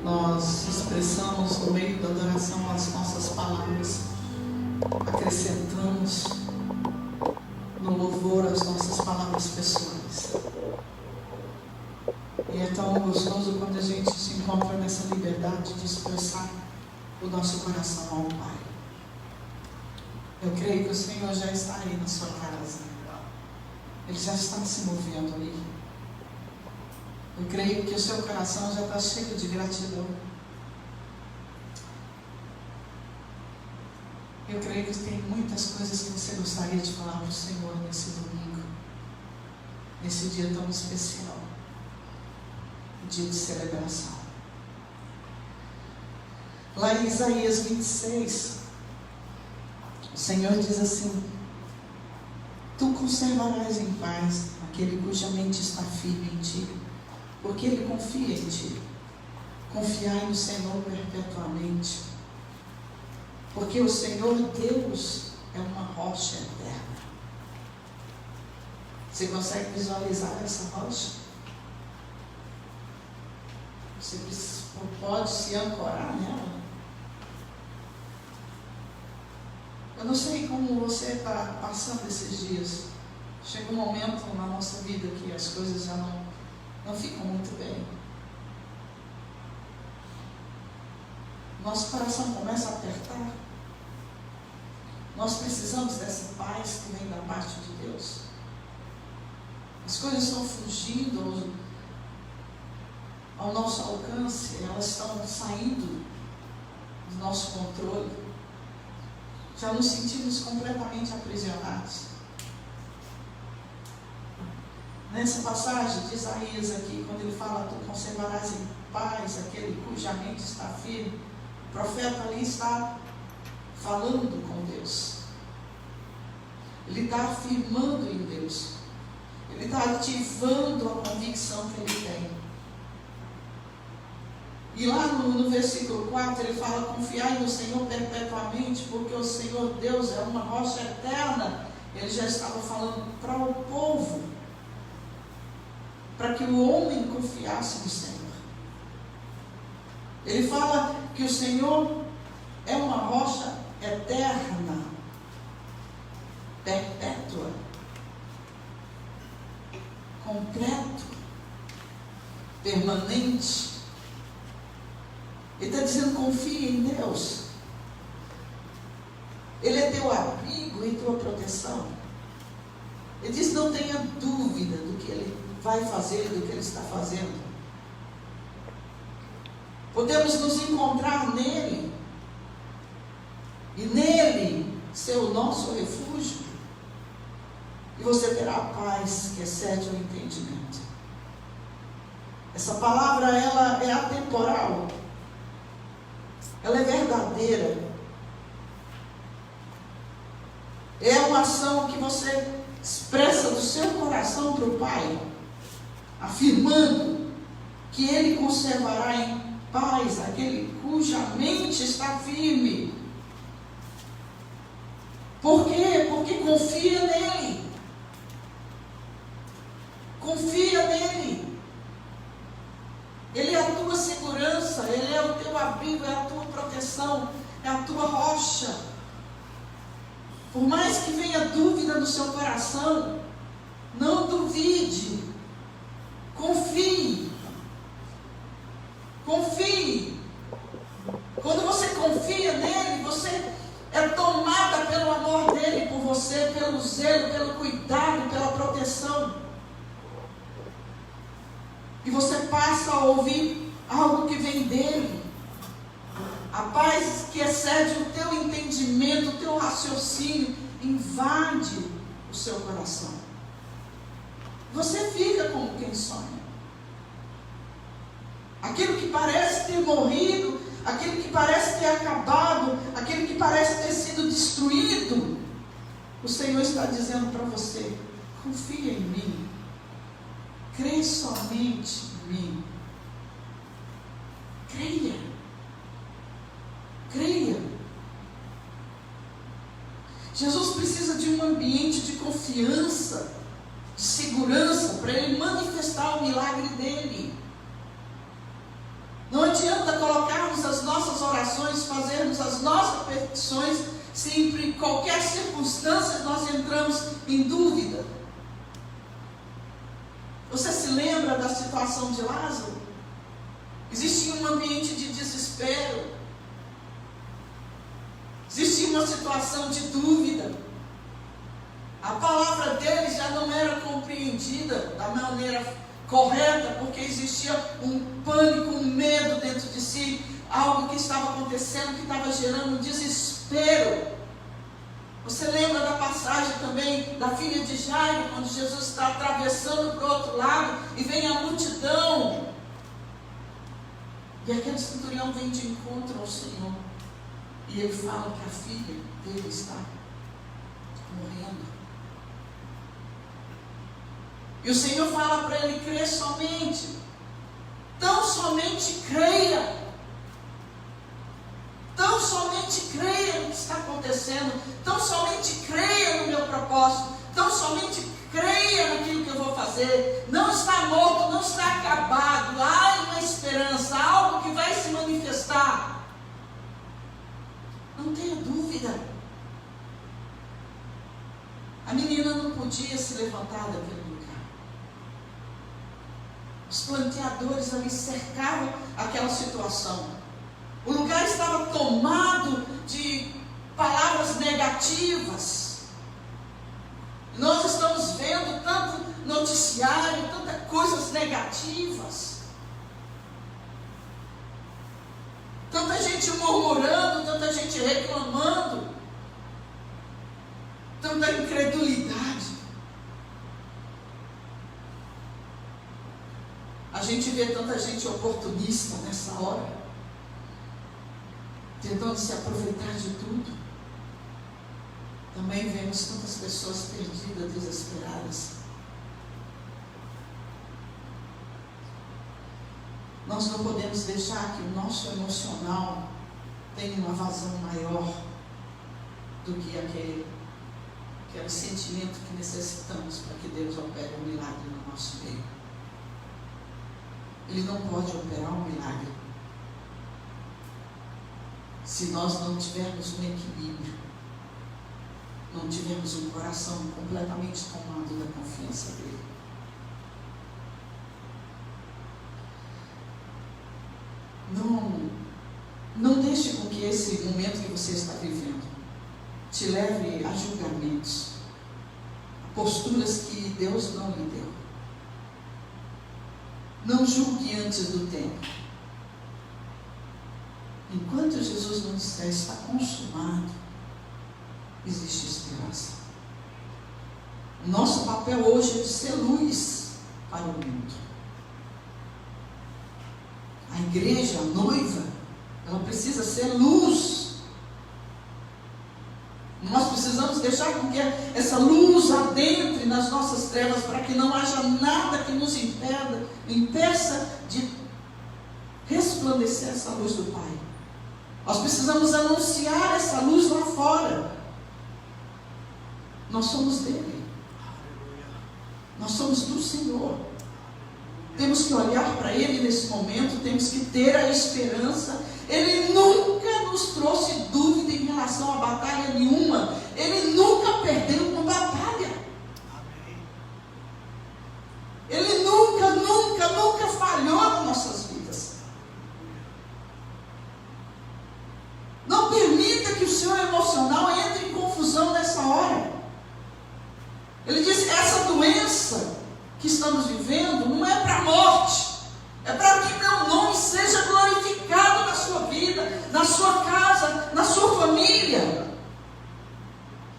nós expressamos no meio da adoração as nossas palavras, acrescentamos no louvor as nossas palavras pessoais. E é tão gostoso quando a gente se encontra nessa liberdade de expressar o nosso coração ao Pai. Eu creio que o Senhor já está aí na sua casa. Ele já está se movendo aí. Eu creio que o seu coração já está cheio de gratidão. Eu creio que tem muitas coisas que você gostaria de falar para o Senhor nesse domingo, nesse dia tão especial, dia de celebração. Lá em Isaías 26, o Senhor diz assim: tu conservarás em paz aquele cuja mente está firme em ti, porque ele confia em ti. Confiai no Senhor perpetuamente, porque o Senhor Deus é uma rocha eterna. Você consegue visualizar essa rocha? Você pode se ancorar nela? Eu não sei como você está passando esses dias. Chega um momento na nossa vida que as coisas já não ficam muito bem. Nosso coração começa a apertar. Nós precisamos dessa paz que vem da parte de Deus. As coisas estão fugindo ao nosso alcance, elas estão saindo do nosso controle. Já nos sentimos completamente aprisionados. Nessa passagem de Isaías aqui, quando ele fala: tu conservarás em paz aquele cuja mente está firme, o profeta ali está falando com Deus. Ele está afirmando em Deus. Ele está ativando a convicção que ele tem. E lá no versículo 4 ele fala: confiai no Senhor perpetuamente, porque o Senhor Deus é uma rocha eterna. Ele já estava falando para o povo, para que o homem confiasse no Senhor. Ele fala que o Senhor é uma rocha eterna, perpétua, completo, permanente. Ele está dizendo: confia em Deus. Ele é teu abrigo e tua proteção. Ele diz: não tenha dúvida do que Ele vai fazer, do que Ele está fazendo. Podemos nos encontrar nele, e nele ser o nosso refúgio, e você terá a paz que excede o entendimento. Essa palavra, ela é atemporal. Ela é verdadeira. É uma ação que você expressa do seu coração para o Pai, afirmando que Ele conservará em paz aquele cuja mente está firme. Por quê? Porque confia nele. Confia nele. Ele é a tua segurança, Ele é o teu abrigo, é a tua proteção, é a tua rocha. Por mais que venha dúvida no seu coração, não duvide. Confie. Confie. Quando você confia nele, você é tomada pelo amor dele por você, pelo zelo, pelo cuidado, pela proteção. E você passa a ouvir algo que vem dele. A paz que excede o teu entendimento, o teu raciocínio, invade o seu coração. Você fica como quem sonha. Aquilo que parece ter morrido, aquilo que parece ter acabado, aquilo que parece ter sido destruído, o Senhor está dizendo para você: confia em mim. Crê somente em mim. Creia. Creia. Jesus precisa de um ambiente de confiança, de segurança, para Ele manifestar o milagre dele. Não adianta colocarmos as nossas orações, fazermos as nossas petições, se em qualquer circunstância nós entramos em dúvida. Você se lembra da situação de Lázaro? Existia um ambiente de desespero. Existia uma situação de dúvida. A palavra dele já não era compreendida da maneira correta, porque existia um pânico, um medo dentro de si, algo que estava acontecendo, que estava gerando um desespero. Você lembra da passagem também da filha de Jairo, quando Jesus está atravessando para o outro lado e vem a multidão, e aquele centurião vem de encontro ao Senhor, e ele fala que a filha dele está morrendo. E o Senhor fala para ele: crê somente, tão somente creia, tão somente creia no que está acontecendo, tão somente creia no meu propósito, tão somente creia naquilo que eu vou fazer. Não está morto, não está acabado, há uma esperança, algo que vai se manifestar. Não tenha dúvida. A menina não podia se levantar daquele lugar. Os planteadores ali cercavam aquela situação. O lugar estava tomado de palavras negativas. Nós estamos vendo tanto noticiário, tantas coisas negativas. Tanta gente murmurando, tanta gente reclamando, tanta incredulidade. A gente vê tanta gente oportunista nessa hora, tentando se aproveitar de tudo. Também vemos tantas pessoas perdidas, desesperadas. Nós não podemos deixar que o nosso emocional tenha uma vazão maior do que aquele sentimento que necessitamos para que Deus opere um milagre no nosso meio. Ele não pode operar um milagre se nós não tivermos um equilíbrio, não tivermos um coração completamente tomado da confiança dele. Não deixe com que esse momento que você está vivendo te leve a julgamentos, a posturas que Deus não lhe deu. Não julgue antes do tempo. Enquanto Jesus não disser está consumado, existe esperança. O nosso papel hoje é de ser luz para o mundo. A igreja, a noiva, ela precisa ser luz. Nós precisamos deixar com que essa luz adentre nas nossas trevas, para que não haja nada que nos impeça de resplandecer essa luz do Pai. Nós precisamos anunciar essa luz lá fora. Nós somos dele. Nós somos do Senhor. Temos que olhar para Ele nesse momento, temos que ter a esperança. Ele nunca nos trouxe dúvida em relação a batalha nenhuma. Ele nunca perdeu uma batalha. Ele nunca falhou nas nossas vidas. Não permita que o seu emocional entre em confusão nessa hora. Ele diz: essa doença que estamos vivendo não é para a morte, é para que meu nome seja glorificado na sua vida, na sua casa, na sua família.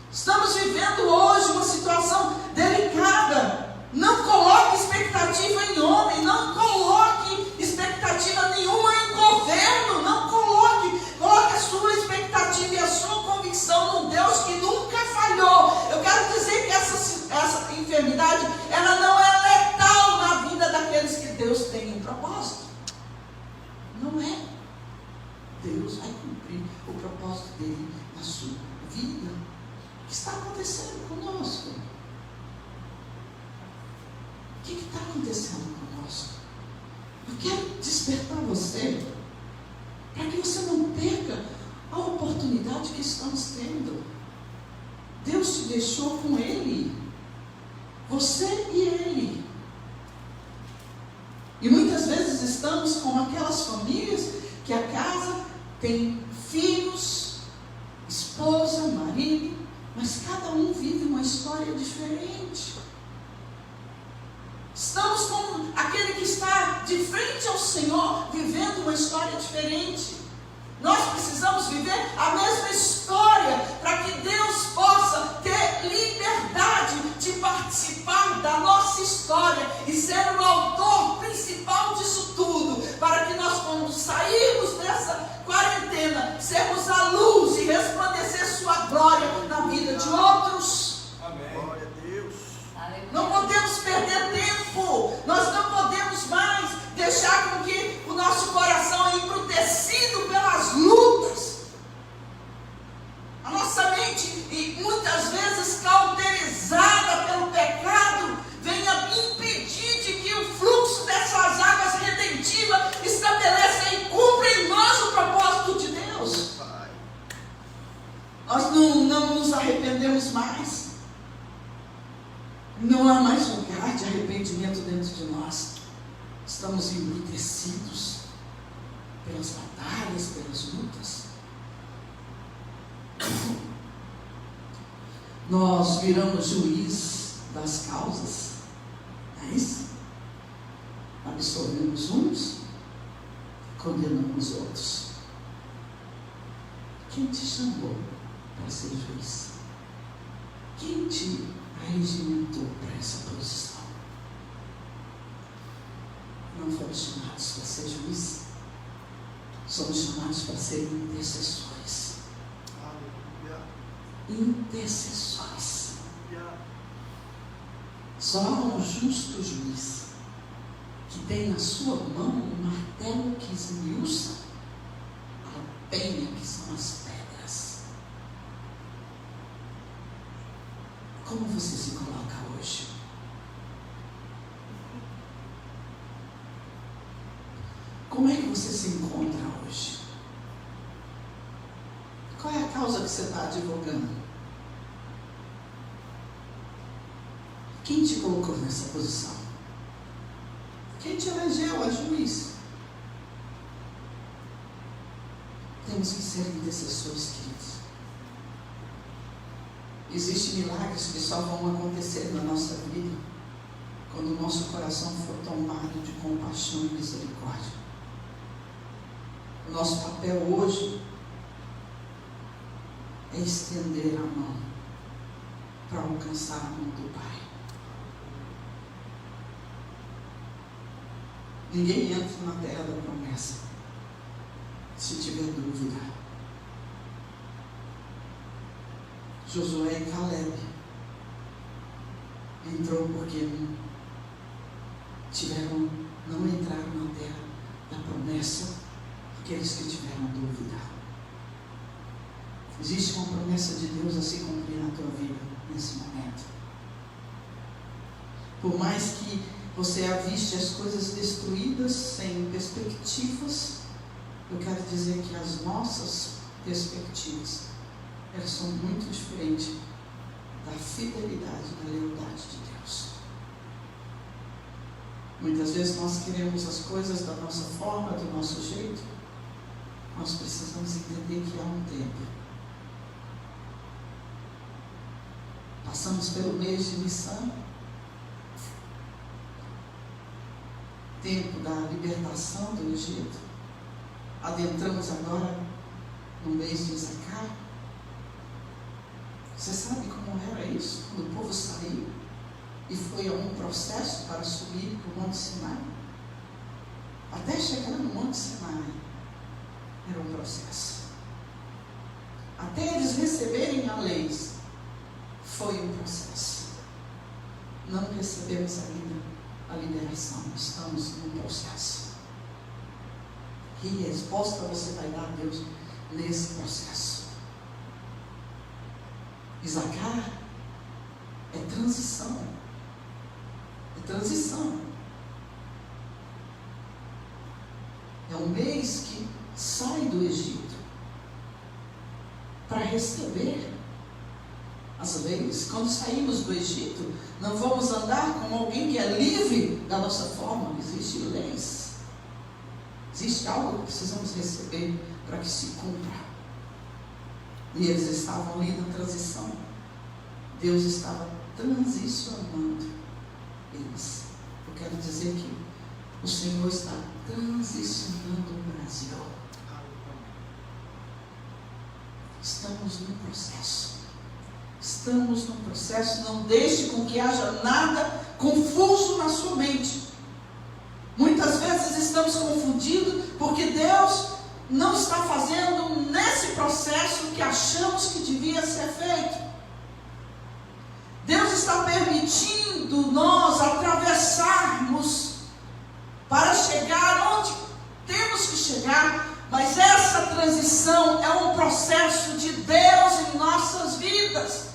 Estamos vivendo hoje uma situação delicada. Não coloque expectativa em homem, não coloque expectativa nenhuma em governo, não coloque a sua expectativa e a sua convicção num Deus que nunca falhou. Eu quero dizer que essa enfermidade, ela não é letal na vida daqueles que Deus tem um propósito. Não é. Deus vai cumprir o propósito dele na sua vida. O que está acontecendo conosco? O que está acontecendo conosco? Eu quero despertar você para que você não perca a oportunidade que estamos tendo. Deus te deixou com Ele, você e Ele. E muitas vezes estamos com aquelas famílias que a casa tem filhos, esposa, marido, mas cada um vive uma história diferente. Estamos com aquele que está de frente ao Senhor, vivendo uma história diferente. Nós precisamos viver a mesma história, para que Deus possa ter liberdade de participar da nossa história e ser o autor principal disso tudo, para que nós, quando sairmos dessa quarentena, sermos a luz e resplandecer sua glória na vida de outros. Amém. Glória a Deus. Não podemos perder tempo. Nós não podemos mais deixar com que o nosso coração é embrutecido pelas lutas. A nossa mente, e muitas vezes cauterizada pelo pecado, venha impedir de que o fluxo dessas águas redentivas estabeleça e cumpra em nós o propósito de Deus. Nós não nos arrependemos mais. Não há mais lugar de arrependimento dentro de nós. Estamos embrutecidos pelas batalhas, pelas lutas. Nós viramos juiz das causas, não é isso? Absorvemos uns, condenamos outros. Quem te chamou para ser juiz? Quem te regimentou para essa posição? Não fomos chamados para ser juiz, somos chamados para ser intercessores. Intercessores. Só há um justo juiz que tem na sua mão um martelo que esmiuça a penha que são as pedras. Como você se coloca hoje? Como é que você se encontra hoje? Qual é a causa que você está advogando? Quem te colocou nessa posição? Quem te elegeu a juiz? Temos que ser intercessores, queridos. Existem milagres que só vão acontecer na nossa vida quando o nosso coração for tomado de compaixão e misericórdia. O nosso papel hoje é estender a mão para alcançar a mão do Pai. Ninguém entra na terra da promessa se tiver dúvida. Josué e Caleb entrou porque não entraram na terra da promessa, aqueles que tiveram dúvida. Existe uma promessa de Deus a se cumprir na tua vida nesse momento. Por mais que você aviste as coisas destruídas sem perspectivas, eu quero dizer que as nossas perspectivas, elas são muito diferentes da fidelidade, da lealdade de Deus. Muitas vezes nós queremos as coisas da nossa forma, do nosso jeito. Nós precisamos entender que há um tempo. Passamos pelo mês de Nissan, tempo da libertação do Egito. Adentramos agora no mês de Isacar. Você sabe como era isso? Quando o povo saiu e foi a um processo para subir para o Monte Sinai. Até chegar no Monte Sinai era um processo. Até eles receberem a lei foi um processo. Não recebemos ainda a liberação, estamos no processo. Que resposta você vai dar a Deus nesse processo? Isacar é transição. É transição. É um mês que sai do Egito para receber as leis. Quando saímos do Egito, não vamos andar como alguém que é livre da nossa forma. Existem leis. Existe algo que precisamos receber para que se cumpra. E eles estavam ali na transição. Deus estava transicionando eles. Eu quero dizer que o Senhor está transicionando o Brasil. Estamos no processo. Estamos no processo. Não deixe com que haja nada confuso na sua mente. Muitas vezes estamos confundidos porque Deus não está fazendo nesse processo que achamos que devia ser feito. Deus está permitindo nós atravessarmos para chegar onde temos que chegar, mas essa transição é um processo de Deus em nossas vidas.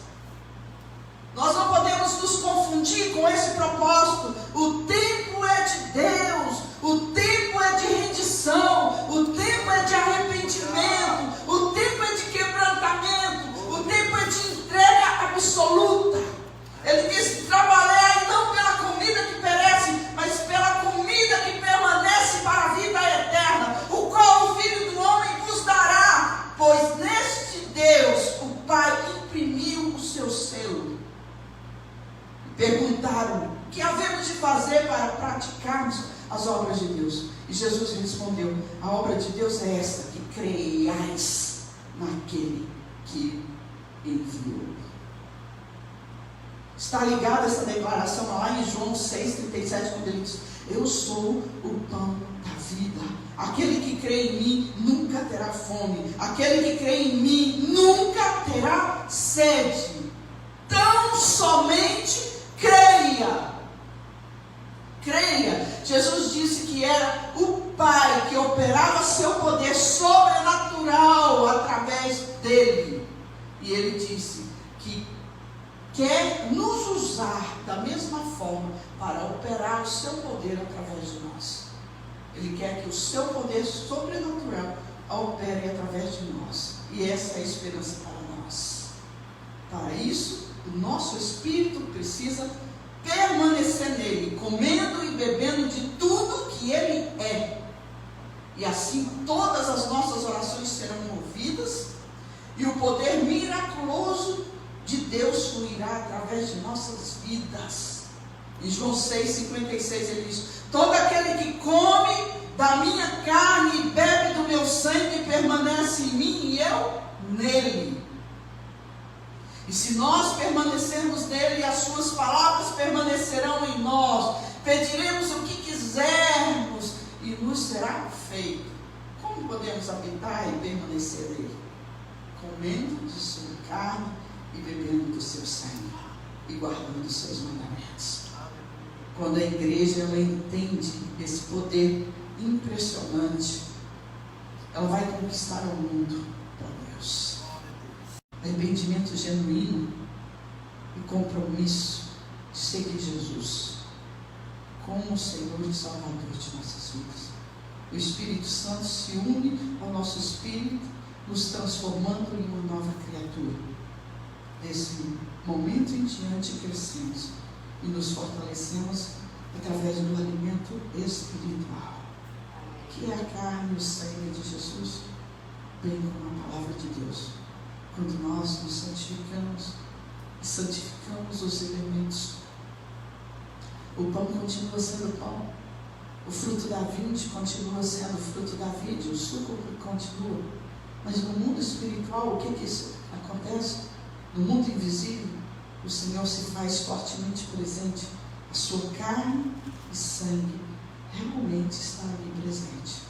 Nós não podemos nos confundir com esse propósito. O tempo é de Deus, o tempo é de rendição, o tempo é de arrependimento, o tempo é de quebrantamento, o tempo é de entrega absoluta. Ele diz: trabalhai não pela comida que perece, mas pela comida que permanece para a vida eterna, o qual o Filho do Homem vos dará, pois neste Deus o Pai imprimiu o seu selo. Perguntaram: o que havemos de fazer para praticarmos as obras de Deus? E Jesus respondeu: a obra de Deus é esta, que creiais naquele que enviou. Está ligada essa declaração lá em João 6,37, quando ele diz: eu sou o pão da vida. Aquele que crê em mim nunca terá fome. Aquele que crê em mim nunca terá sede. Tão somente creia. Creia. Jesus disse que era o Pai que operava seu poder sobrenatural através dele. E ele disse que quer nos usar da mesma forma para operar o seu poder através de nós. Ele quer que o seu poder sobrenatural opere através de nós. E essa é a esperança para nós. Para isso, o nosso espírito precisa permanecer nele, comendo e bebendo de tudo que ele é. E assim todas as nossas orações serão ouvidas e o poder miraculoso de Deus fluirá através de nossas vidas. Em João 6,56 ele diz: todo aquele que come da minha carne e bebe do meu sangue permanece em mim e eu nele. E se nós permanecermos nele, as suas palavras permanecerão em nós. Pediremos o que quisermos e nos será feito. Como podemos habitar e permanecer nele? Comendo de sua carne e bebendo do seu sangue e guardando os seus mandamentos. Quando a igreja ela entende esse poder impressionante, ela vai conquistar o mundo para Deus. Arrependimento genuíno e compromisso de seguir Jesus como o Senhor e Salvador de nossas vidas. O Espírito Santo se une ao nosso espírito, nos transformando em uma nova criatura. Desse momento em diante crescemos e nos fortalecemos através do alimento espiritual, que é a carne e o sangue de Jesus, bem como a palavra de Deus. Quando nós nos santificamos e santificamos os elementos, o pão continua sendo pão, o fruto da vide continua sendo fruto da vide, o suco continua. Mas no mundo espiritual, o que isso acontece? No mundo invisível, o Senhor se faz fortemente presente. A sua carne e sangue realmente está ali presente.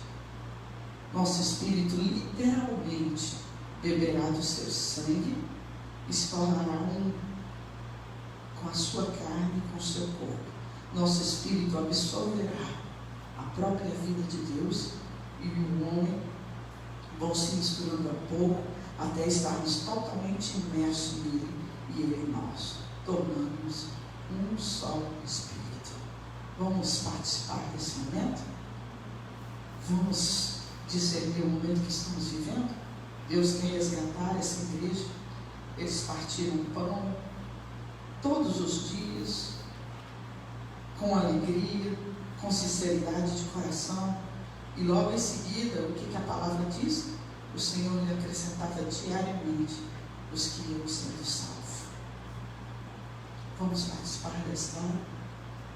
Nosso espírito literalmente beberá do seu sangue e se tornará um com a sua carne e com o seu corpo. Nosso espírito absorverá a própria vida de Deus e o homem vão se misturando a pouco até estarmos totalmente imersos nele e ele em nós, tornando-nos um só espírito. Vamos participar desse momento? Vamos discernir o momento que estamos vivendo. Deus quer resgatar essa igreja. Eles partiram pão todos os dias, com alegria, com sinceridade de coração. E logo em seguida, o que a palavra diz? O Senhor lhe acrescentava diariamente os que iam sendo salvos. Vamos participar da história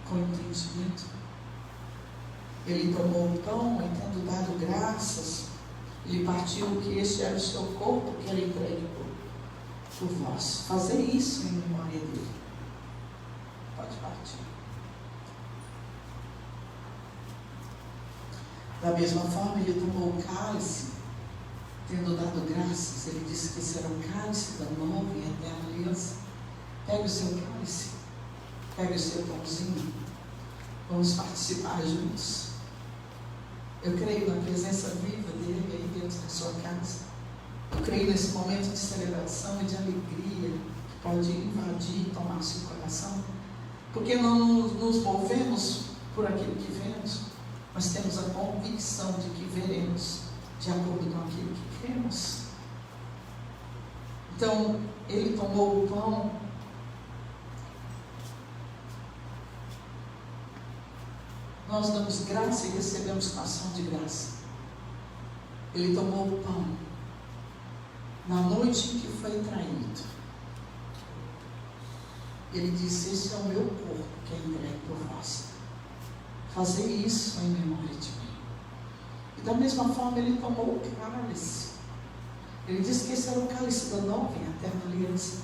com entendimento. Ele tomou o pão e, tendo dado graças, ele partiu que este era o seu corpo que era entregue por vós. Fazer isso em memória dele. Pode partir. Da mesma forma, ele tomou o cálice, tendo dado graças. Ele disse que esse era o cálice da nova e eterna aliança. Pegue o seu cálice, pegue o seu pãozinho. Vamos participar juntos. Eu creio na presença viva dele aí dentro da sua casa. Eu creio nesse momento de celebração e de alegria que pode invadir e tomar seu coração. Porque não nos movemos por aquilo que vemos, mas temos a convicção de que veremos de acordo com aquilo que cremos. Então, ele tomou o pão. Nós damos graça e recebemos com ação de graça. Ele tomou o pão na noite em que foi traído. Ele disse: esse é o meu corpo que é entregue por vós. Fazer isso em memória de mim. E da mesma forma ele tomou o cálice. Ele disse que esse era o cálice da nova e eterna aliança.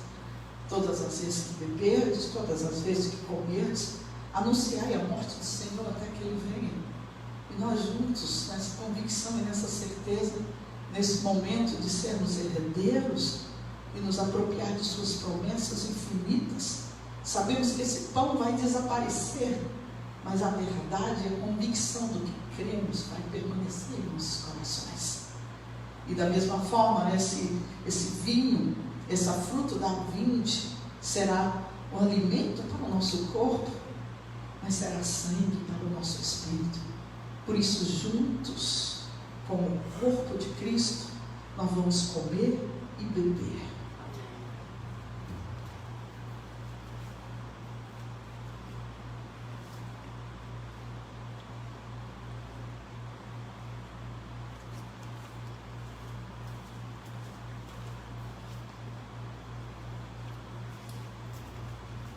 Todas as vezes que beberdes, todas as vezes que comerdes, anunciai a morte do Senhor até que Ele venha. E nós juntos, nessa convicção e nessa certeza, nesse momento de sermos herdeiros e nos apropriar de suas promessas infinitas, sabemos que esse pão vai desaparecer, mas a verdade e a convicção do que cremos vai permanecer em nossos corações. E da mesma forma, esse vinho, essa fruta da vinde, será o alimento para o nosso corpo, mas será sangue para o nosso espírito. Por isso, juntos, como o corpo de Cristo, nós vamos comer e beber.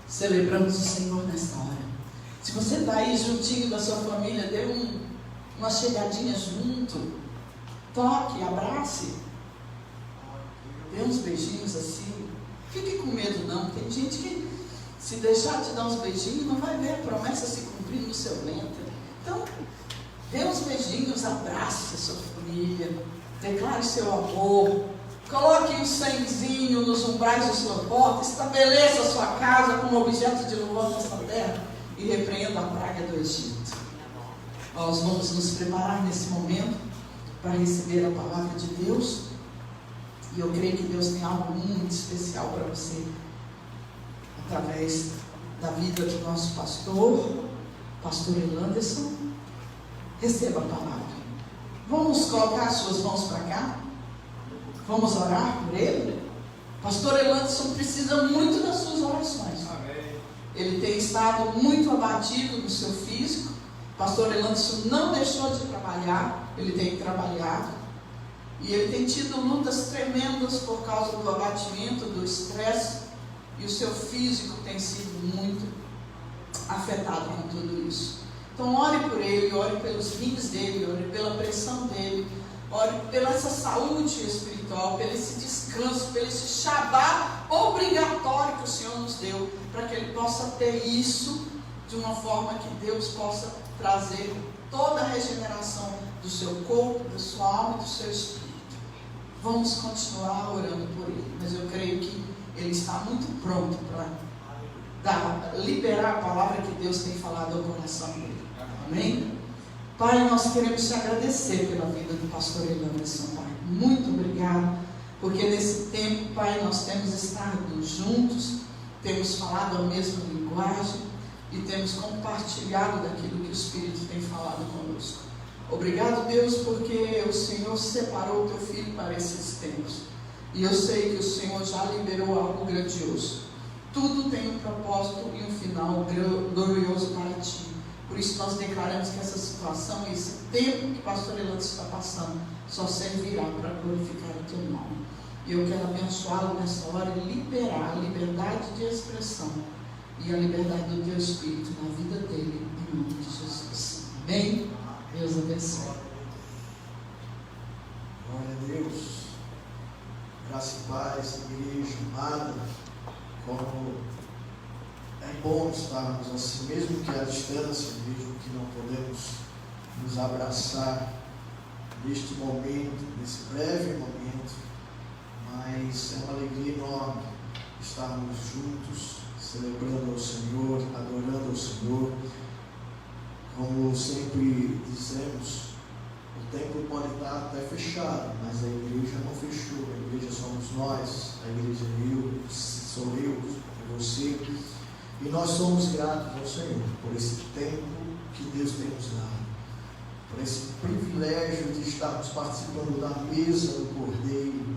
Celebramos o Senhor nesta hora. Se você está aí juntinho da sua família, dê uma chegadinha junto, toque, abrace, dê uns beijinhos assim. Fique com medo não, tem gente que se deixar te dar uns beijinhos não vai ver a promessa se cumprir no seu ventre. Então, dê uns beijinhos, abrace a sua família, declare seu amor, coloque um senzinho nos umbrais da sua porta, estabeleça a sua casa como objeto de louvor nesta terra e repreenda a praga do Egito. Nós vamos nos preparar nesse momento para receber a palavra de Deus, e eu creio que Deus tem algo muito especial para você através da vida do nosso pastor Elanderson. Receba a palavra. Vamos colocar as suas mãos para cá, vamos orar por ele. Pastor Elanderson precisa muito das suas orações. Amém. Ele tem estado muito abatido no seu físico. Pastor Elanderson não deixou de trabalhar, ele tem trabalhado, e ele tem tido lutas tremendas por causa do abatimento, do estresse, e o seu físico tem sido muito afetado com tudo isso. Então ore por ele, ore pelos rins dele, ore pela pressão dele, ore pela essa saúde espiritual, pelo esse descanso, pelo esse Shabá obrigatório que o Senhor nos deu, para que ele possa ter isso de uma forma que Deus possa trazer toda a regeneração do seu corpo, da sua alma e do seu espírito. Vamos continuar orando por ele, mas eu creio que ele está muito pronto para liberar a palavra que Deus tem falado ao coração dele. Amém? Pai, nós queremos te agradecer pela vida do pastor Elanderson, Pai. Muito obrigado, porque nesse tempo, Pai, nós temos estado juntos, temos falado a mesma linguagem e temos compartilhado daquilo que o Espírito tem falado conosco. Obrigado, Deus, porque o Senhor separou o teu filho para esses tempos. E eu sei que o Senhor já liberou algo grandioso. Tudo tem um propósito e um final glorioso para ti. Por isso nós declaramos que essa situação, esse tempo que o pastor Elano está passando, só servirá para glorificar o teu nome. E eu quero abençoá-lo nessa hora e liberar a liberdade de expressão e a liberdade do teu Espírito na vida dele, em nome de Jesus. Amém? Deus abençoe. Glória a Deus. Graça e paz, igreja amada. Como é bom estarmos assim, mesmo que à distância, mesmo que não podemos nos abraçar neste momento, nesse breve momento, mas é uma alegria enorme estarmos juntos, celebrando ao Senhor, adorando ao Senhor. Como sempre dizemos, o templo pode estar até fechado, mas a igreja não fechou. A igreja somos nós, a igreja sou eu, é você. E nós somos gratos ao Senhor por esse tempo que Deus tem nos dado, por esse privilégio de estarmos participando da mesa do Cordeiro,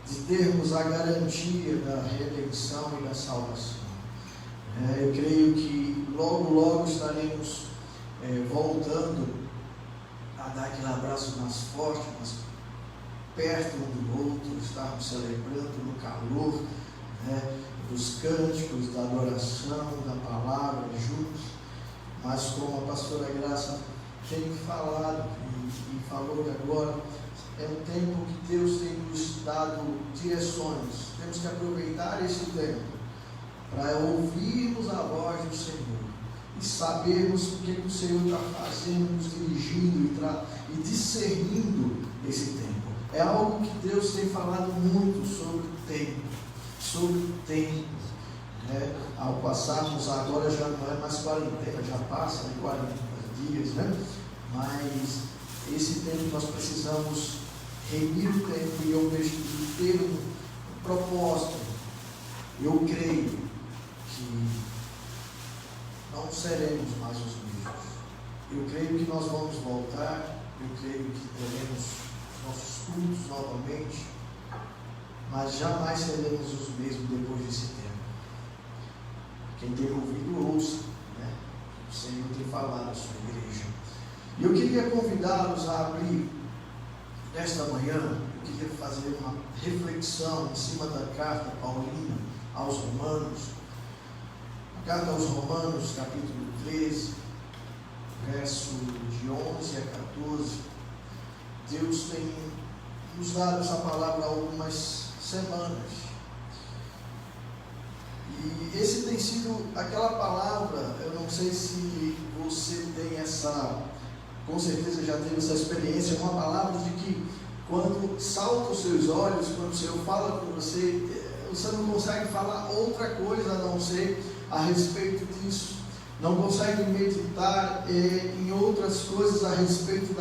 de termos a garantia da redenção e da salvação. Eu creio que logo estaremos voltando a dar aquele abraço mais forte, mais perto um do outro, estarmos celebrando no calor dos cânticos, da adoração, da palavra juntos. Mas como a pastora Graça tem falado e falou que agora é um tempo que Deus tem nos dado direções. Temos que aproveitar esse tempo para ouvirmos a voz do Senhor e sabermos o que o Senhor está fazendo, nos dirigindo e discernindo esse tempo. É algo que Deus tem falado muito sobre o tempo, Ao passarmos agora já não é mais quarentena, já passa de 40 dias, Mas esse tempo nós precisamos remir o tempo, e eu vejo que ter um propósito. Eu creio que não seremos mais os mesmos. Eu creio que nós vamos voltar, eu creio que teremos nossos cultos novamente, mas jamais seremos os mesmos depois desse tempo. Quem tem ouvido, ouça, O Senhor tem falado à sua igreja. E eu queria convidá-los a abrir, nesta manhã, eu queria fazer uma reflexão em cima da carta paulina aos Romanos. A carta aos Romanos, capítulo 13, verso de 11 a 14. Deus tem nos dado essa palavra há algumas semanas. E esse tem sido aquela palavra, eu não sei se você tem com certeza já teve essa experiência, uma palavra de que quando salta os seus olhos, quando o Senhor fala com você, você não consegue falar outra coisa a não ser a respeito disso. Não consegue meditar em outras coisas a respeito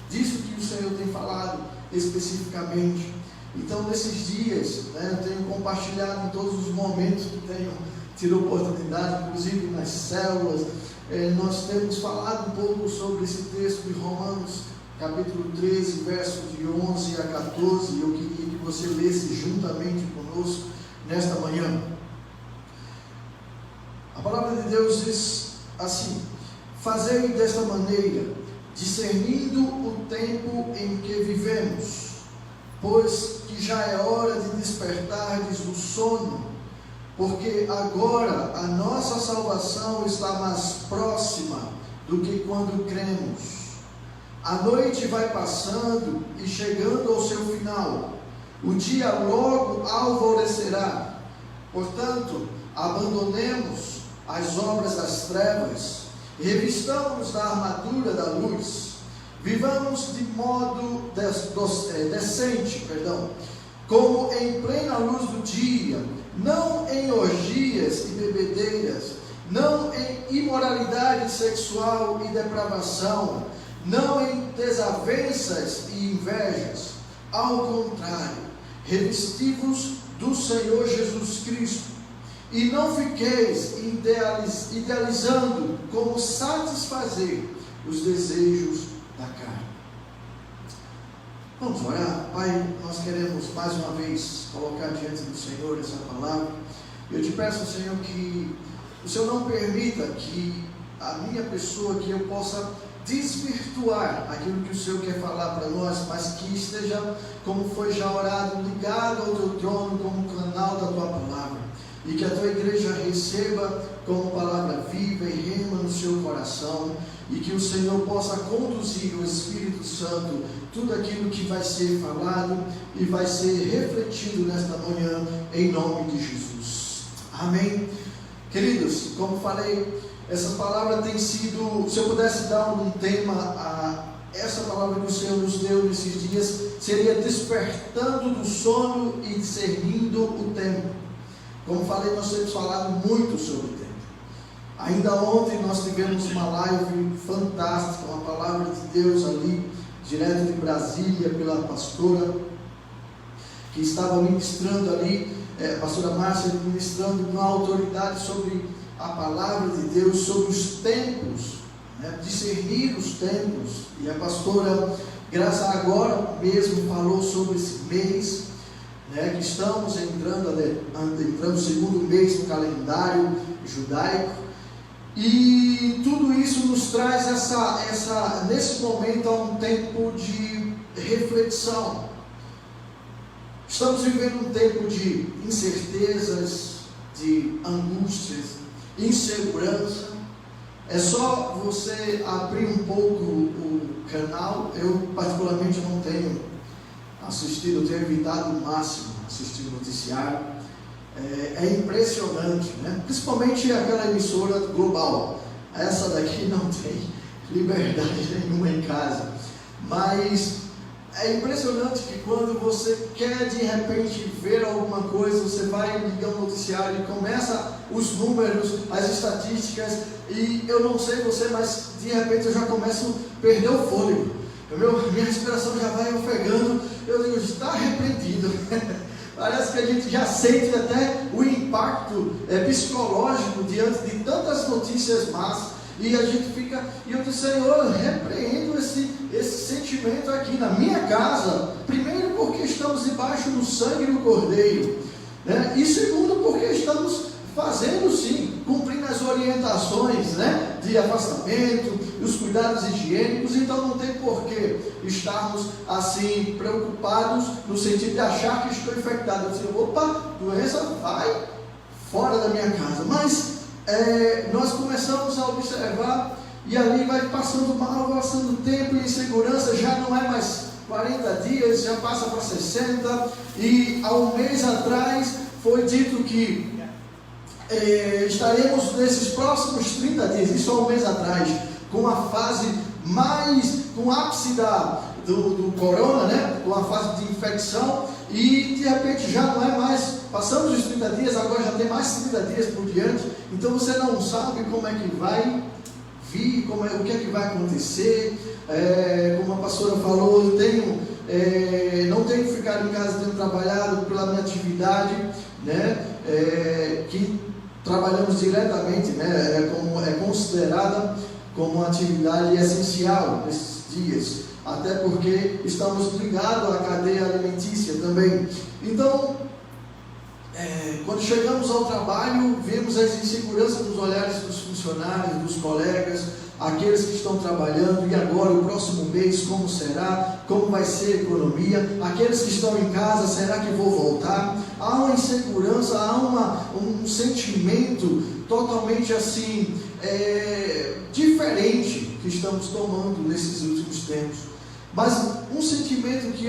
disso que o Senhor tem falado especificamente. Então, nesses dias, eu tenho compartilhado em todos os momentos que tenho tido oportunidade, inclusive nas células, nós temos falado um pouco sobre esse texto de Romanos, capítulo 13, verso de 11 a 14. Eu queria que você lesse juntamente conosco nesta manhã. A palavra de Deus diz assim: fazei desta maneira, discernindo o tempo em que vivemos, pois que já é hora de despertardes do sono, porque agora a nossa salvação está mais próxima do que quando cremos. A noite vai passando e chegando ao seu final, o dia logo alvorecerá. Portanto, abandonemos as obras das trevas, revistamos da armadura da luz, vivamos de modo decente, como em plena luz do dia, não em orgias e bebedeiras, não em imoralidade sexual e depravação, não em desavenças e invejas. Ao contrário, revesti-vos do Senhor Jesus Cristo, e não fiqueis idealizando como satisfazer os desejos da carne. Vamos orar. Pai, nós queremos mais uma vez colocar diante do Senhor essa palavra. Eu te peço, Senhor, que o Senhor não permita que a minha pessoa, que eu possa desvirtuar aquilo que o Senhor quer falar para nós, mas que esteja, como foi já orado, ligado ao teu trono como canal da tua palavra, e que a tua igreja receba como palavra viva e rema no seu coração, e que o Senhor possa conduzir o Espírito Santo tudo aquilo que vai ser falado e vai ser refletido nesta manhã, em nome de Jesus. Amém. Queridos, como falei, essa palavra tem sido, se eu pudesse dar um tema a essa palavra que o Senhor nos deu nesses dias, seria despertando do sono e discernindo o tempo. Como falei, nós temos falado muito sobre o tempo. Ainda ontem nós tivemos uma live fantástica, uma palavra de Deus ali, direto de Brasília, pela pastora que estava ministrando ali, a pastora Márcia, ministrando com autoridade sobre a palavra de Deus, sobre os tempos, discernir os tempos. E a pastora Graça agora mesmo falou sobre esse mês, que estamos entrando no segundo mês no calendário judaico, e tudo isso nos traz nesse momento a um tempo de reflexão. Estamos vivendo um tempo de incertezas, de angústias, insegurança. É só você abrir um pouco o canal. Eu particularmente não tenho assistido, eu tenho evitado o máximo assistir o noticiário. É impressionante, Principalmente aquela emissora global. Essa daqui não tem liberdade nenhuma em casa. Mas é impressionante que quando você quer de repente ver alguma coisa, você vai ligar o noticiário e começa os números, as estatísticas, e eu não sei você, mas de repente eu já começo a perder o fôlego. Minha respiração já vai ofegando. Eu digo, está repreendido. Parece que a gente já sente até o impacto psicológico diante de tantas notícias más. E a gente fica, e eu disse, Senhor, repreendo esse sentimento aqui na minha casa. Primeiro porque estamos debaixo do sangue do Cordeiro, e segundo porque estamos fazendo sim, cumprindo as orientações, de afastamento, os cuidados higiênicos. Então não tem porquê estarmos assim preocupados no sentido de achar que estou infectado. Eu disse, opa, doença vai fora da minha casa. Mas nós começamos a observar, e ali vai passando mal, passando tempo, e insegurança já não é mais 40 dias, já passa para 60, e há um mês atrás foi dito que estaremos nesses próximos 30 dias, isso há um mês atrás, com a fase com o ápice do corona, com a fase de infecção, e de repente já não é mais, passamos os 30 dias, agora já tem mais 30 dias por diante. Então você não sabe como é que vai vir, o que é que vai acontecer. Como a pastora falou, eu não tenho ficado em casa, tenho trabalhado pela minha atividade, que trabalhamos diretamente, é considerada como uma atividade essencial nesses dias, até porque estamos ligados à cadeia alimentícia também. Então, quando chegamos ao trabalho, vemos as inseguranças nos olhares dos funcionários, dos colegas, aqueles que estão trabalhando, e agora o próximo mês como será, como vai ser a economia, aqueles que estão em casa, será que vou voltar? Há uma insegurança, há um sentimento totalmente assim, diferente que estamos tomando nesses últimos tempos. Mas um sentimento que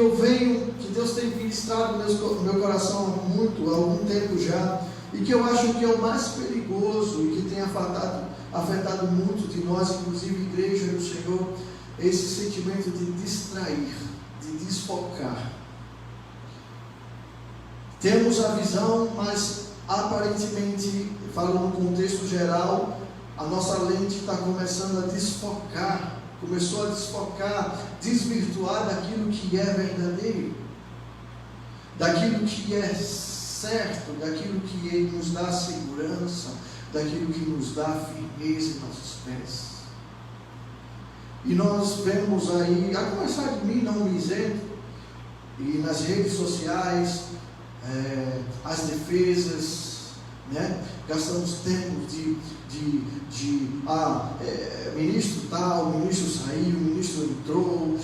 que Deus tem ministrado no meu coração há algum tempo já, e que eu acho que é o mais perigoso e que tem afetado muito de nós, inclusive igreja do Senhor, é esse sentimento de distrair, de desfocar. Temos a visão, mas aparentemente, falando no contexto geral, a nossa lente está começando a desfocar, desvirtuar daquilo que é verdadeiro, daquilo que é certo, daquilo que nos dá segurança, daquilo que nos dá firmeza em nossos pés. E nós vemos aí, a começar de mim, não me isento, e nas redes sociais, as defesas, né? Gastamos tempo ministro tal, ministro saiu, ministro entrou,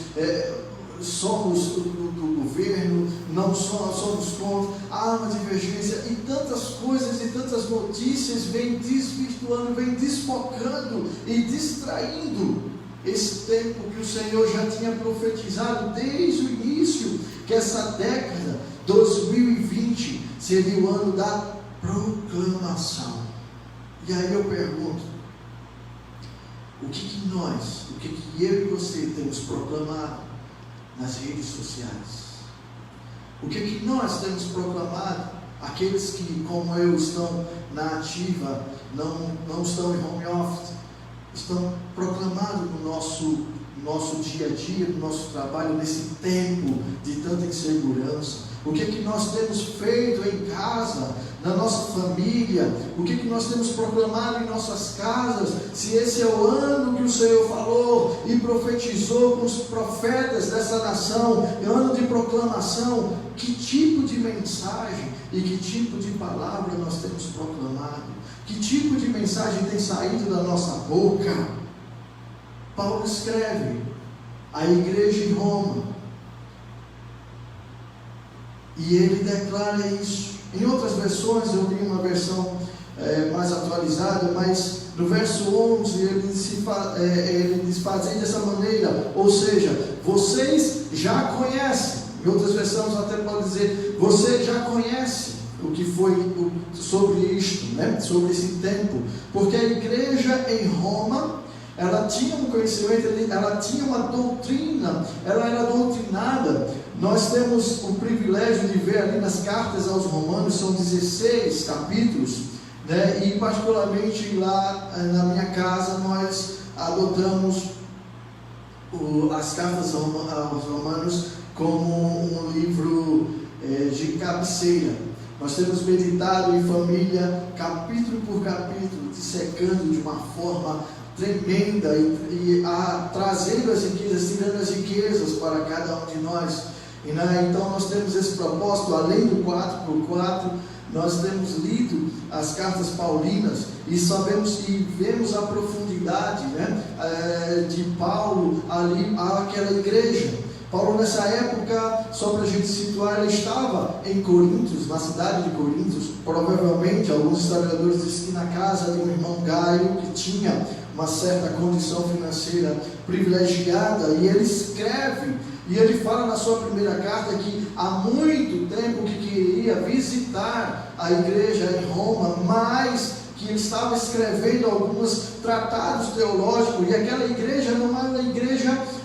somos do governo, não somos contra, há uma divergência, e tantas coisas e tantas notícias vêm desvirtuando, vêm desfocando e distraindo esse tempo que o Senhor já tinha profetizado desde o início, que essa década, 2020, seria o ano da proclamação. E aí eu pergunto, o que eu e você temos proclamado nas redes sociais? O que nós temos proclamado? Aqueles que, como eu, estão na ativa, não estão em home office, estão proclamados no nosso dia a dia, no nosso trabalho, nesse tempo de tanta insegurança. O que nós temos feito em casa, na nossa família? O que nós temos proclamado em nossas casas? Se esse é o ano que o Senhor falou e profetizou com os profetas dessa nação, é ano de proclamação, que tipo de mensagem e que tipo de palavra nós temos proclamado? Que tipo de mensagem tem saído da nossa boca? Paulo escreve à igreja em Roma, e ele declara isso. Em outras versões, eu li uma versão mais atualizada, mas no verso 11 ele diz fazer dessa maneira, ou seja, vocês já conhecem. Em outras versões até pode dizer, você já conhece o que foi sobre isto, né? Sobre esse tempo, porque a igreja em Roma, ela tinha um conhecimento, ela tinha uma doutrina, ela era doutrinada. Nós temos o privilégio de ver ali nas cartas aos Romanos, são 16 capítulos, né? E particularmente lá na minha casa nós adotamos as cartas aos Romanos como um livro de cabeceira. Nós temos meditado em família, capítulo por capítulo, dissecando de uma forma tremenda e trazendo as riquezas, tirando as riquezas para cada um de nós. Então nós temos esse propósito, além do 4x4, nós temos lido as cartas paulinas e sabemos e vemos a profundidade, né, de Paulo ali àquela igreja. Paulo nessa época, só para a gente situar, ele estava em Coríntios, na cidade de Coríntios, provavelmente alguns historiadores dizem que na casa de um irmão Gaio, que tinha uma certa condição financeira privilegiada, e ele escreve, e ele fala na sua primeira carta que há muito tempo que queria visitar a igreja em Roma, mas que ele estava escrevendo alguns tratados teológicos, e aquela igreja não era uma igreja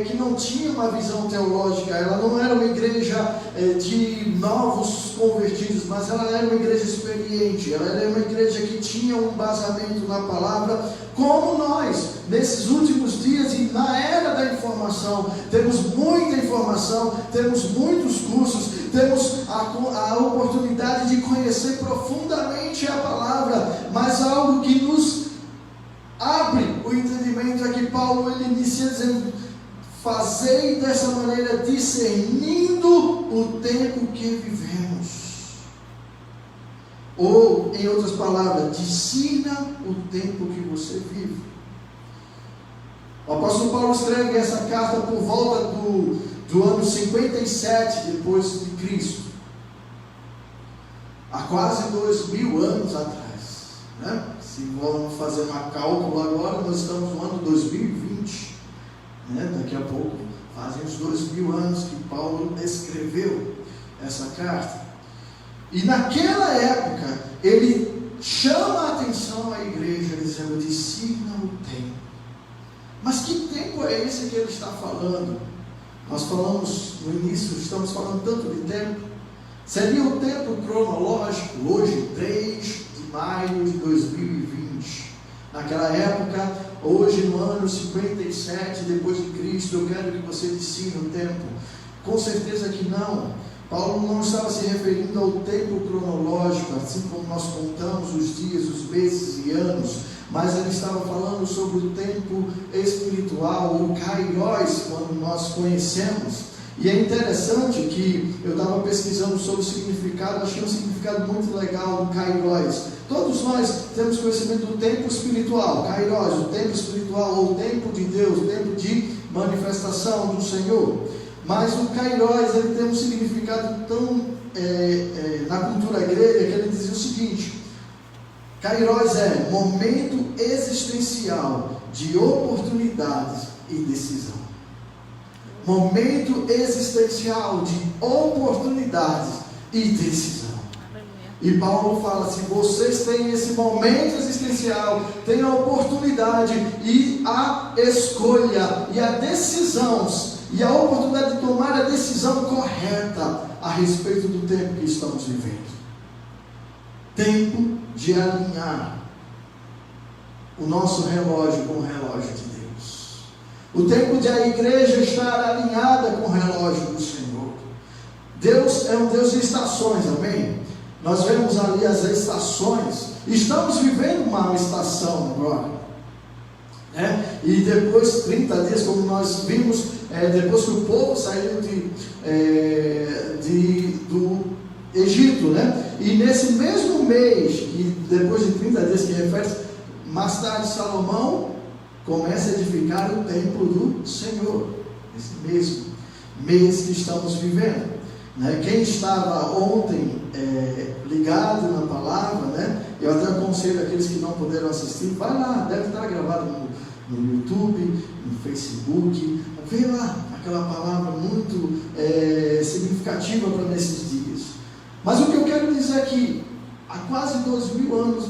que não tinha uma visão teológica, ela não era uma igreja de novos convertidos, mas ela era uma igreja experiente, ela era uma igreja que tinha um embasamento na palavra, como nós, nesses últimos dias e na era da informação, temos muita informação, temos muitos cursos, temos a oportunidade de conhecer profundamente a palavra, mas algo que nos abre o entendimento é que Paulo ele inicia dizendo: fazei dessa maneira, discernindo o tempo que vivemos. Ou, em outras palavras, discirna o tempo que você vive. O apóstolo Paulo escreve essa carta por volta do ano 57 depois de Cristo, há quase 2000 anos atrás, né? Se vamos fazer um cálculo agora, nós estamos no ano 2020, né? Daqui a pouco fazem os 2000 anos que Paulo escreveu essa carta. E naquela época ele chama a atenção à igreja dizendo: discirna o tempo. Mas que tempo é esse que ele está falando? Nós falamos no início, estamos falando tanto de tempo. Seria o tempo cronológico, hoje 3 de maio de 2020. Naquela época, hoje no ano 57 depois de Cristo, eu quero que você discirna o tempo. Com certeza que não. Paulo não estava se referindo ao tempo cronológico, assim como nós contamos os dias, os meses e anos, mas ele estava falando sobre o tempo espiritual, o Kairos, quando nós conhecemos. E é interessante que eu estava pesquisando sobre o significado, achei um significado muito legal do Kairos. Todos nós temos conhecimento do tempo espiritual, Kairos, o tempo espiritual, ou o tempo de Deus, o tempo de manifestação do Senhor. Mas o Kairos, ele tem um significado tão na cultura grega, que ele dizia o seguinte: Kairos é momento existencial de oportunidades e decisão. Momento existencial de oportunidades e decisão. E Paulo fala: se vocês têm esse momento existencial, têm a oportunidade e a escolha e a decisão, e a oportunidade de tomar a decisão correta a respeito do tempo que estamos vivendo. Tempo de alinhar o nosso relógio com o relógio de Deus. O tempo de a igreja estar alinhada com o relógio do Senhor. Deus é um Deus de estações, amém? Nós vemos ali as estações. Estamos vivendo uma estação agora, né? E depois, 30 dias, como nós vimos, depois que o povo saiu do Egito, né? E nesse mesmo mês, e depois de 30 dias que refere, mais tarde Salomão começa a edificar o templo do Senhor, esse mesmo mês que estamos vivendo, né? Quem estava ontem ligado na palavra, né? Eu até aconselho aqueles que não puderam assistir, vai lá, deve estar gravado no YouTube, no Facebook, vê lá aquela palavra muito significativa para nesses dias. Mas o que eu quero dizer é que há quase 2000 anos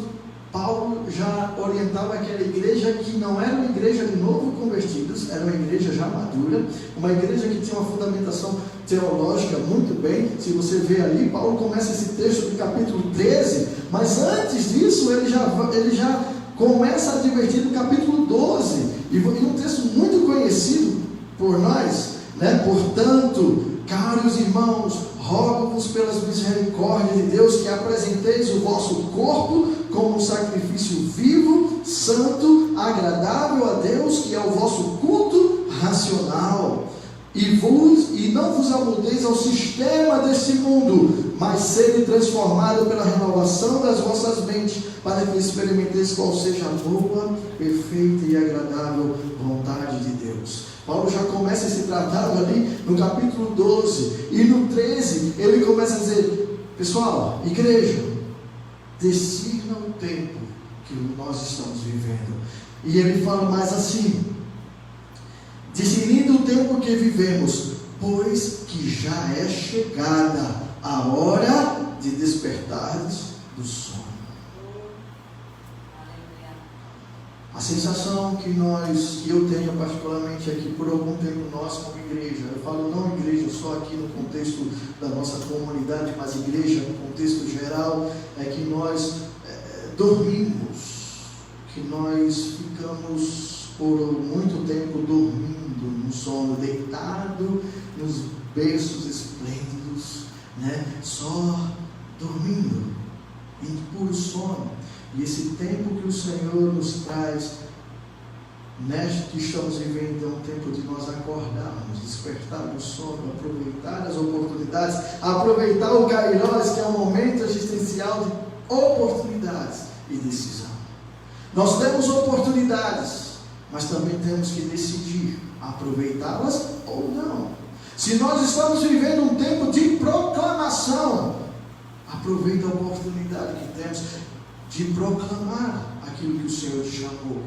Paulo já orientava aquela igreja que não era uma igreja de novo convertidos, era uma igreja já madura, uma igreja que tinha uma fundamentação teológica muito bem. Se você vê ali, Paulo começa esse texto do capítulo 13, mas antes disso ele já começa a advertir no capítulo 12, e um texto muito conhecido por nós, né? Portanto, caros irmãos, rogo-vos pelas misericórdias de Deus que apresenteis o vosso corpo como um sacrifício vivo, santo, agradável a Deus, que é o vosso culto racional. E não vos amoldeis ao sistema deste mundo, mas sede transformado pela renovação das vossas mentes, para que experimenteis qual seja a boa, perfeita e agradável vontade de Deus. Paulo já começa esse tratado ali no capítulo 12, e no 13 ele começa a dizer: pessoal, igreja, discernam o tempo que nós estamos vivendo. E ele fala mais assim: discernindo o tempo que vivemos, pois que já é chegada a hora de despertares do sono. A sensação que eu tenho particularmente aqui por algum tempo, nós como igreja, eu falo não igreja só aqui no contexto da nossa comunidade, mas igreja no contexto geral, é que nós dormimos, que nós ficamos por muito tempo dormindo no sono, deitado nos berços esplêndidos, né? Só dormindo, em puro sono. E esse tempo que o Senhor nos traz, neste que estamos vivendo, é um tempo de nós acordarmos, despertar do sono, aproveitar as oportunidades, aproveitar o Kairos, que é um momento existencial de oportunidades e decisão. Nós temos oportunidades, mas também temos que decidir aproveitá-las ou não. Se nós estamos vivendo um tempo de proclamação, aproveita a oportunidade que temos de proclamar aquilo que o Senhor te chamou.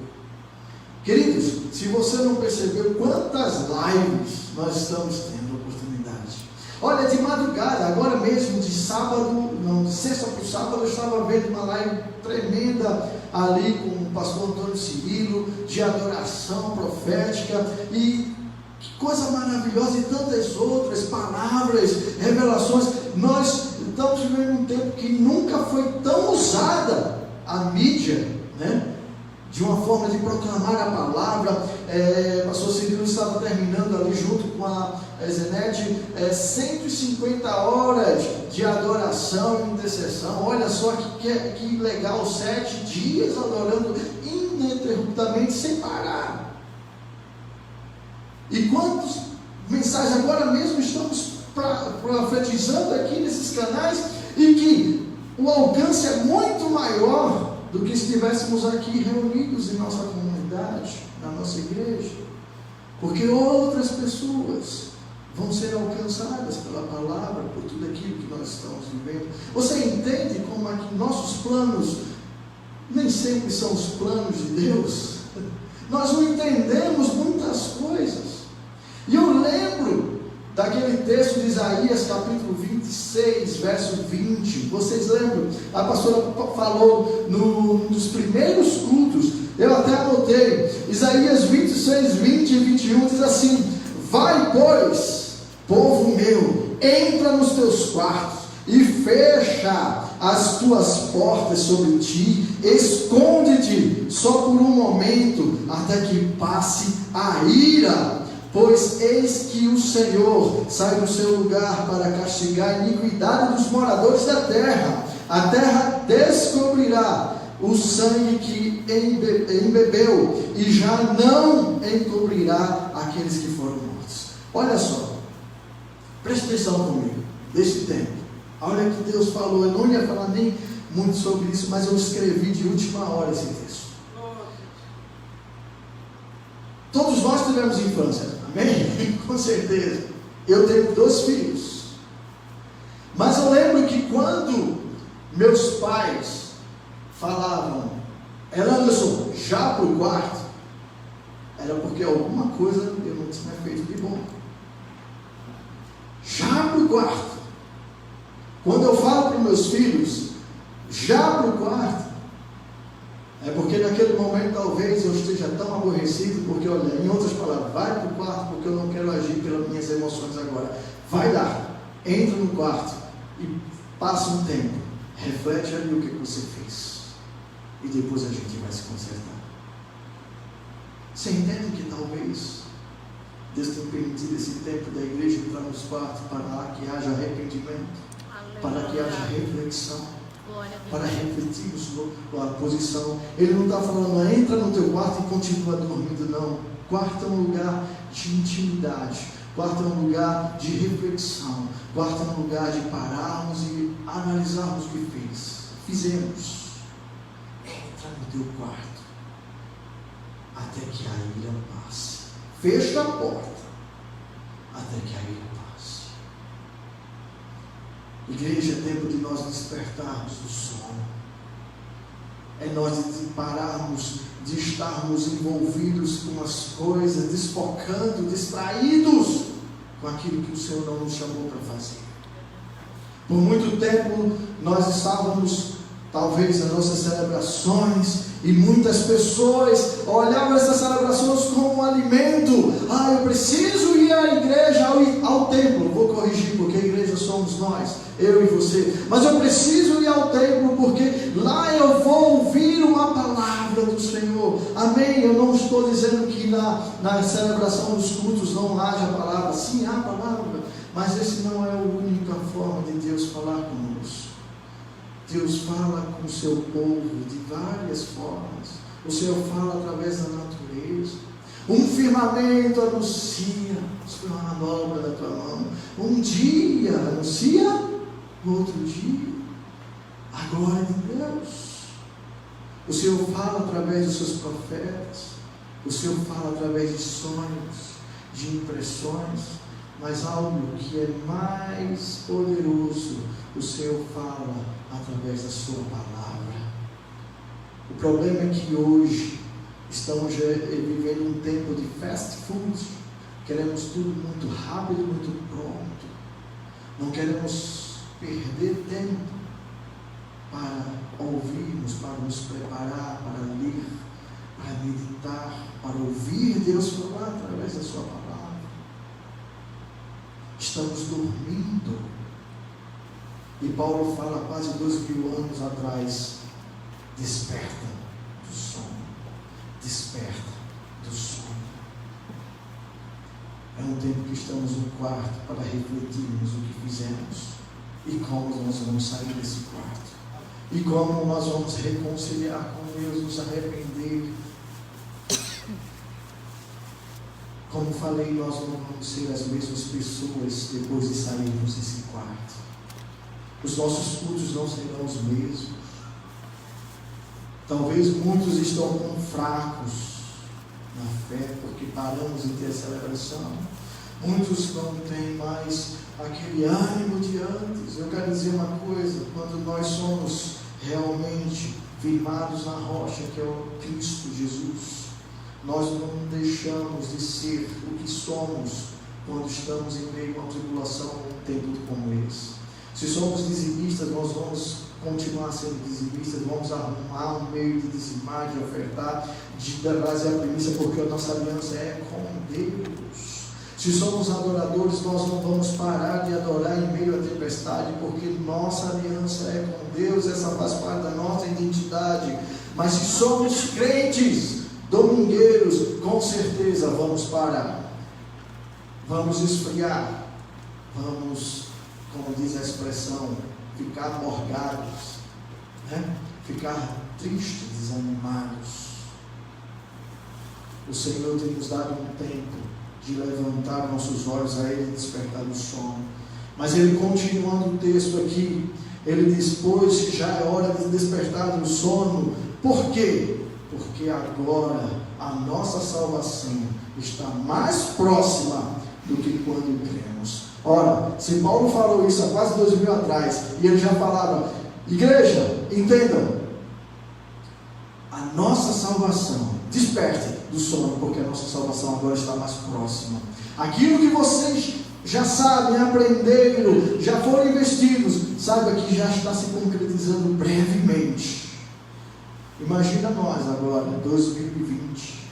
Queridos, se você não percebeu quantas lives nós estamos tendo oportunidade. Olha, de madrugada, agora mesmo, de sexta para o sábado, eu estava vendo uma live tremenda ali com o pastor Antônio Cirilo, de adoração profética, e que coisa maravilhosa, e tantas outras palavras, revelações. Nós estamos vivendo um tempo que nunca foi tão usada a mídia, né? De uma forma de proclamar a palavra. Pastor Cirilo estava terminando ali junto com a Zenete 150 horas de adoração e intercessão. Olha só que legal, 7 dias adorando ininterruptamente, sem parar. E quantas mensagens agora mesmo estamos profetizando aqui nesses canais, e que o alcance é muito maior do que se estivéssemos aqui reunidos em nossa comunidade, na nossa igreja, porque outras pessoas vão ser alcançadas pela palavra, por tudo aquilo que nós estamos vivendo. Você entende como é que nossos planos nem sempre são os planos de Deus? Nós não entendemos muitas coisas. E eu lembro daquele texto de Isaías, capítulo 26, verso 20. Vocês lembram? A pastora falou nos primeiros cultos, eu até anotei, Isaías 26, 20 e 21, diz assim: vai, pois, povo meu, entra nos teus quartos e fecha as tuas portas sobre ti, esconde-te só por um momento, até que passe a ira. Pois eis que o Senhor sai do seu lugar para castigar a iniquidade dos moradores da terra. A terra descobrirá o sangue que embebeu, e já não encobrirá aqueles que foram mortos. Olha só, preste atenção comigo, desse tempo. Olha que Deus falou, eu não ia falar nem muito sobre isso, mas eu escrevi de última hora esse texto. Todos nós tivemos infância, amém? Com certeza. Eu tenho 2 filhos. Mas eu lembro que quando meus pais falavam, Anderson, já para o quarto, era porque alguma coisa eu não tinha feito de bom. Já para o quarto. Quando eu falo para os meus filhos, já para o quarto, é porque naquele momento talvez eu esteja tão aborrecido, porque olha, em outras palavras, vai para o quarto porque eu não quero agir pelas minhas emoções agora. Vai lá, entra no quarto e passa um tempo, reflete ali o que você fez, e depois a gente vai se consertar. Você entende que talvez Deus tenha permitido esse tempo da igreja entrar nos quartos para que haja arrependimento, para que haja reflexão, para refletirmos a posição. Ele não está falando, entra no teu quarto e continua dormindo, não. Quarto é um lugar de intimidade, quarto é um lugar de reflexão, quarto é um lugar de pararmos e analisarmos o que fizemos. Entra no teu quarto, até que a ira passe. Fecha a porta, até que a ira passe. Igreja, é tempo de nós despertarmos do sono. É nós de pararmos, de estarmos envolvidos com as coisas, desfocando, distraídos com aquilo que o Senhor não nos chamou para fazer. Por muito tempo nós estávamos, talvez, nas nossas celebrações, e muitas pessoas olhavam essas celebrações como um alimento. Eu preciso ir à igreja, ao templo. Vou corrigir, porque a igreja somos nós, eu e você. Mas eu preciso ir ao templo, porque lá eu vou ouvir uma palavra do Senhor. Amém? Eu não estou dizendo que na celebração dos cultos não haja palavra. Sim, há palavra, mas esse não é a única forma de Deus falar conosco. Deus fala com o seu povo de várias formas. O Senhor fala através da natureza. Um firmamento anuncia a manobra da tua mão. Um dia anuncia, no outro dia a glória de Deus. O Senhor fala através dos seus profetas. O Senhor fala através de sonhos, de impressões. Mas algo que é mais poderoso, o Senhor fala através da sua palavra. O problema é que hoje estamos vivendo um tempo de fast food. Queremos tudo muito rápido, muito pronto. Não queremos perder tempo para ouvirmos, para nos preparar, para ler, para meditar, para ouvir Deus falar através da sua palavra. Estamos dormindo. E Paulo fala há quase 2000 anos atrás: desperta do sono, desperta do sono. É um tempo que estamos no quarto para refletirmos o que fizemos e como nós vamos sair desse quarto, e como nós vamos reconciliar com Deus, nos arrepender como falei, nós não vamos ser as mesmas pessoas depois de sairmos desse quarto. Os nossos cultos não serão os mesmos. Talvez muitos estão fracos na fé, porque paramos de ter a celebração. Muitos não têm mais aquele ânimo de antes. Eu quero dizer uma coisa: quando nós somos realmente firmados na rocha, que é o Cristo Jesus, nós não deixamos de ser o que somos quando estamos em meio a uma tribulação, um tempo como esse. Se somos dizimistas, nós vamos continuar sendo dizimistas, vamos arrumar um meio de dizimar, de ofertar, de trazer a primícia, porque a nossa aliança é com Deus. Se somos adoradores, nós não vamos parar de adorar em meio à tempestade, porque nossa aliança é com Deus, essa faz parte da nossa identidade. Mas se somos crentes, domingueiros, com certeza vamos parar, vamos esfriar, vamos, como diz a expressão, ficar morgados, né? Ficar tristes, desanimados. O Senhor tem nos dado um tempo de levantar nossos olhos a Ele e despertar do sono. Mas Ele, continuando o texto aqui, Ele diz: pois já é hora de despertar do sono. Por quê? Porque agora a nossa salvação está mais próxima do que quando cremos. Ora, se Paulo falou isso há quase 2000 atrás, e ele já falava: igreja, entendam, a nossa salvação, desperte do sono, porque a nossa salvação agora está mais próxima. Aquilo que vocês já sabem, aprenderam, já foram investidos, saiba que já está se concretizando brevemente. Imagina nós agora, 2020,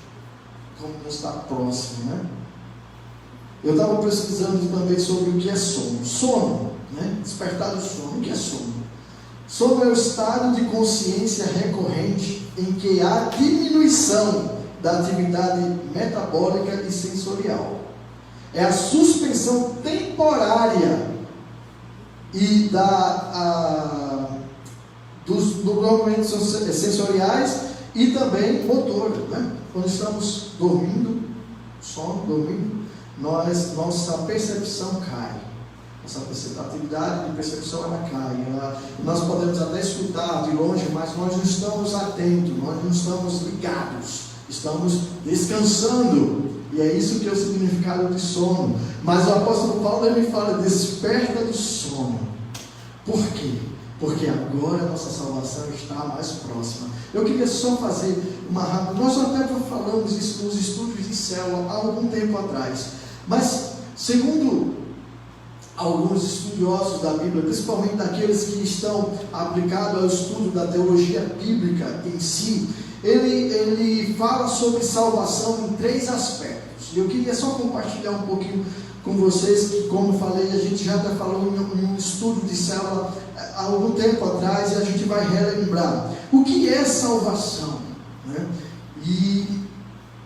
como está próximo, né? Eu estava pesquisando também sobre o que é sono. Sono, né? Despertar do sono. O que é sono? Sono é o estado de consciência recorrente em que há diminuição da atividade metabólica e sensorial. É a suspensão temporária e dos movimentos sensoriais e também motores, né? Quando estamos dormindo, nossa percepção cai. Nossa atividade de percepção ela cai. Nós podemos até escutar de longe, mas nós não estamos atentos, nós não estamos ligados, estamos descansando. E é isso que é o significado de sono. Mas o apóstolo Paulo ele fala: desperta do sono. Por quê? Porque agora a nossa salvação está mais próxima. Eu queria só fazer uma rápida. Nós até falamos isso nos estudos de célula há algum tempo atrás. Mas, segundo alguns estudiosos da Bíblia, principalmente daqueles que estão aplicados ao estudo da teologia bíblica em si, ele fala sobre salvação em 3 aspectos. E eu queria só compartilhar um pouquinho com vocês, que, como falei, a gente já até falou em um estudo de célula há algum tempo atrás, e a gente vai relembrar. O que é salvação? Né? E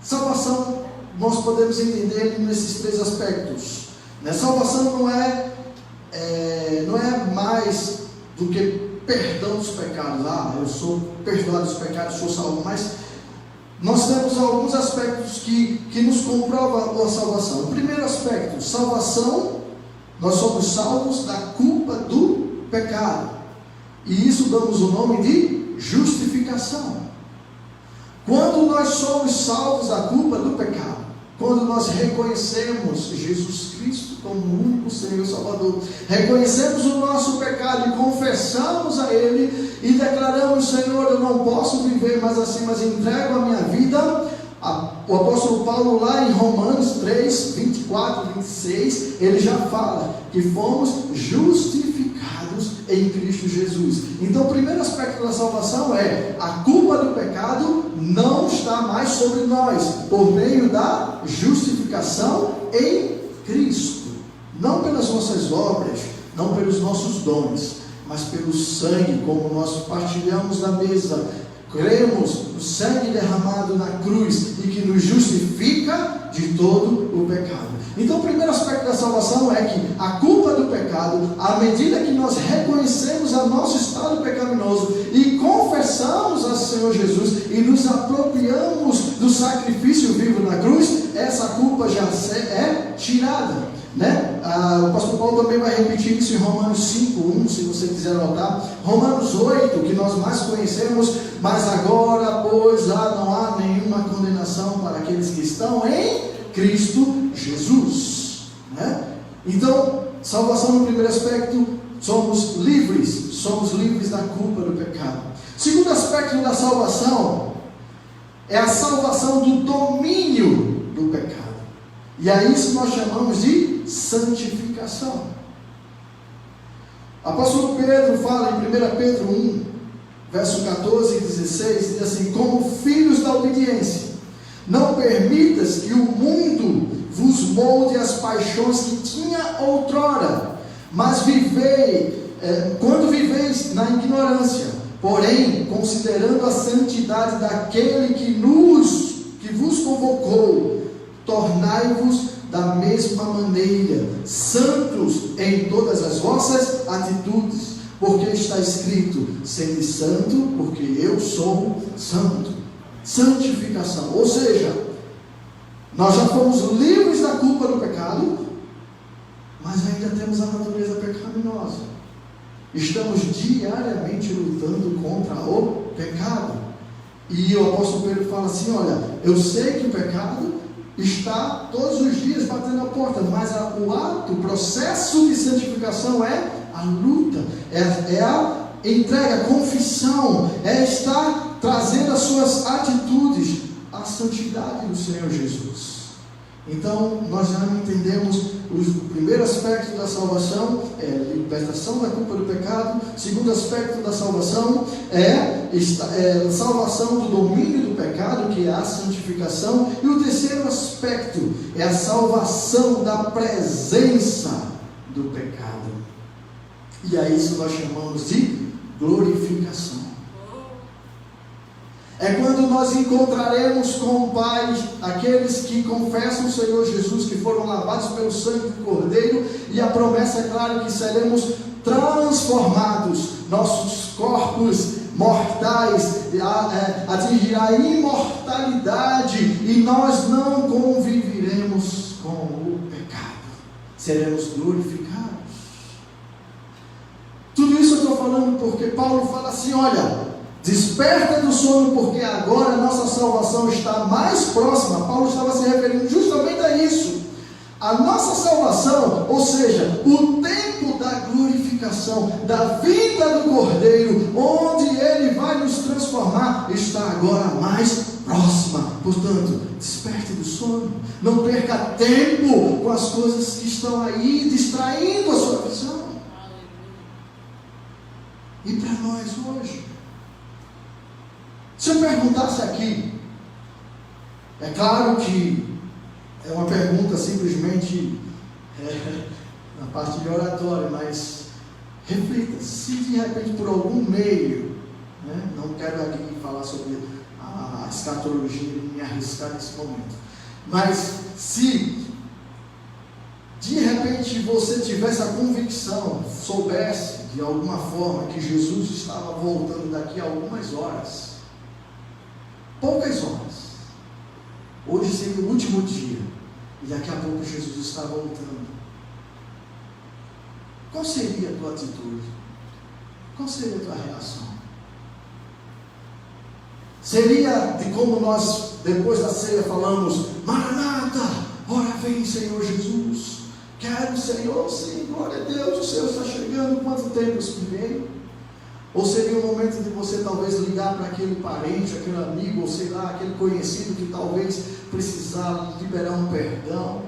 salvação, nós podemos entender nesses 3 aspectos. Né? Salvação não é mais do que perdão dos pecados. Eu sou perdoado dos pecados, sou salvo. Mas nós temos alguns aspectos que nos comprovam a salvação. O primeiro aspecto, salvação, nós somos salvos da culpa do pecado. E isso damos o nome de justificação. Quando nós somos salvos da culpa do pecado, quando nós reconhecemos Jesus Cristo como o único Senhor e Salvador, reconhecemos o nosso pecado e confessamos a Ele e declaramos: Senhor, eu não posso viver mais assim, mas entrego a minha vida. O apóstolo Paulo, lá em Romanos 3, 24, 26, ele já fala que fomos justificados em Cristo Jesus. Então o primeiro aspecto da salvação é: a culpa do pecado não está mais sobre nós, por meio da justificação em Cristo. Não pelas nossas obras, não pelos nossos dons, mas pelo sangue, como nós partilhamos da mesa. cremos no sangue derramado na cruz e que nos justifica de todo o pecado. Então o primeiro aspecto da salvação é que a culpa do pecado, à medida que nós reconhecemos o nosso estado pecaminoso e confessamos ao Senhor Jesus e nos apropriamos do sacrifício vivo na cruz, essa culpa já é tirada, né? O pastor Paulo também vai repetir isso em Romanos 5:1, se você quiser anotar. Romanos 8, que nós mais conhecemos: mas agora, pois, não há nenhuma condenação para aqueles que estão em Cristo Jesus, né? Então, salvação no primeiro aspecto, somos livres da culpa do pecado. Segundo aspecto da salvação é a salvação do domínio do pecado. E é isso que nós chamamos de santificação. Apóstolo Pedro fala em 1 Pedro 1, verso 14 e 16, diz assim: como filhos da obediência, não permitas que o mundo vos molde as paixões que tinha outrora, mas quando viveis na ignorância, porém, considerando a santidade daquele que vos convocou, tornai-vos da mesma maneira, santos em todas as vossas atitudes, porque está escrito: sede santo, porque eu sou santo. Santificação, ou seja, nós já fomos livres da culpa do pecado, mas ainda temos a natureza pecaminosa. Estamos diariamente lutando contra o pecado. E o apóstolo Pedro fala assim: olha, eu sei que o pecado está todos os dias batendo a porta, mas o processo de santificação é a luta, é a entrega, a confissão, é estar trazendo as suas atitudes à santidade do Senhor Jesus. Então, nós já entendemos o primeiro aspecto da salvação é a libertação da culpa do pecado. O segundo aspecto da salvação é a salvação do domínio do pecado, que é a santificação. E o terceiro aspecto é a salvação da presença do pecado. E a isso nós chamamos de glorificação. É quando nós encontraremos com o Pai aqueles que confessam o Senhor Jesus, que foram lavados pelo sangue do Cordeiro, e a promessa é clara que seremos transformados, nossos corpos mortais atingirá a imortalidade e nós não conviveremos com o pecado, seremos glorificados. Tudo isso eu estou falando porque Paulo fala assim: olha, desperta do sono, porque agora a nossa salvação está mais próxima. Paulo estava se referindo justamente a isso. A nossa salvação, ou seja, o tempo da glorificação, da vinda do Cordeiro, onde Ele vai nos transformar, está agora mais próxima. Portanto, desperte do sono. Não perca tempo com as coisas que estão aí distraindo a sua visão. E para nós hoje, se eu perguntasse aqui, é claro que é uma pergunta simplesmente na parte de oratória, mas reflita, se de repente por algum meio, né, não quero aqui falar sobre a escatologia e me arriscar nesse momento, mas se de repente você tivesse a convicção, soubesse de alguma forma que Jesus estava voltando daqui a algumas horas, poucas horas, hoje seria o último dia, e daqui a pouco Jesus está voltando, qual seria a tua atitude? Qual seria a tua reação? Seria de como nós, depois da ceia, falamos: Maranata, ora vem Senhor Jesus, quero Senhor, sim, glória a Deus, o Senhor está chegando, quanto tempo esperei? Ou seria o momento de você talvez ligar para aquele parente, aquele amigo, ou sei lá, aquele conhecido que talvez precisar liberar um perdão,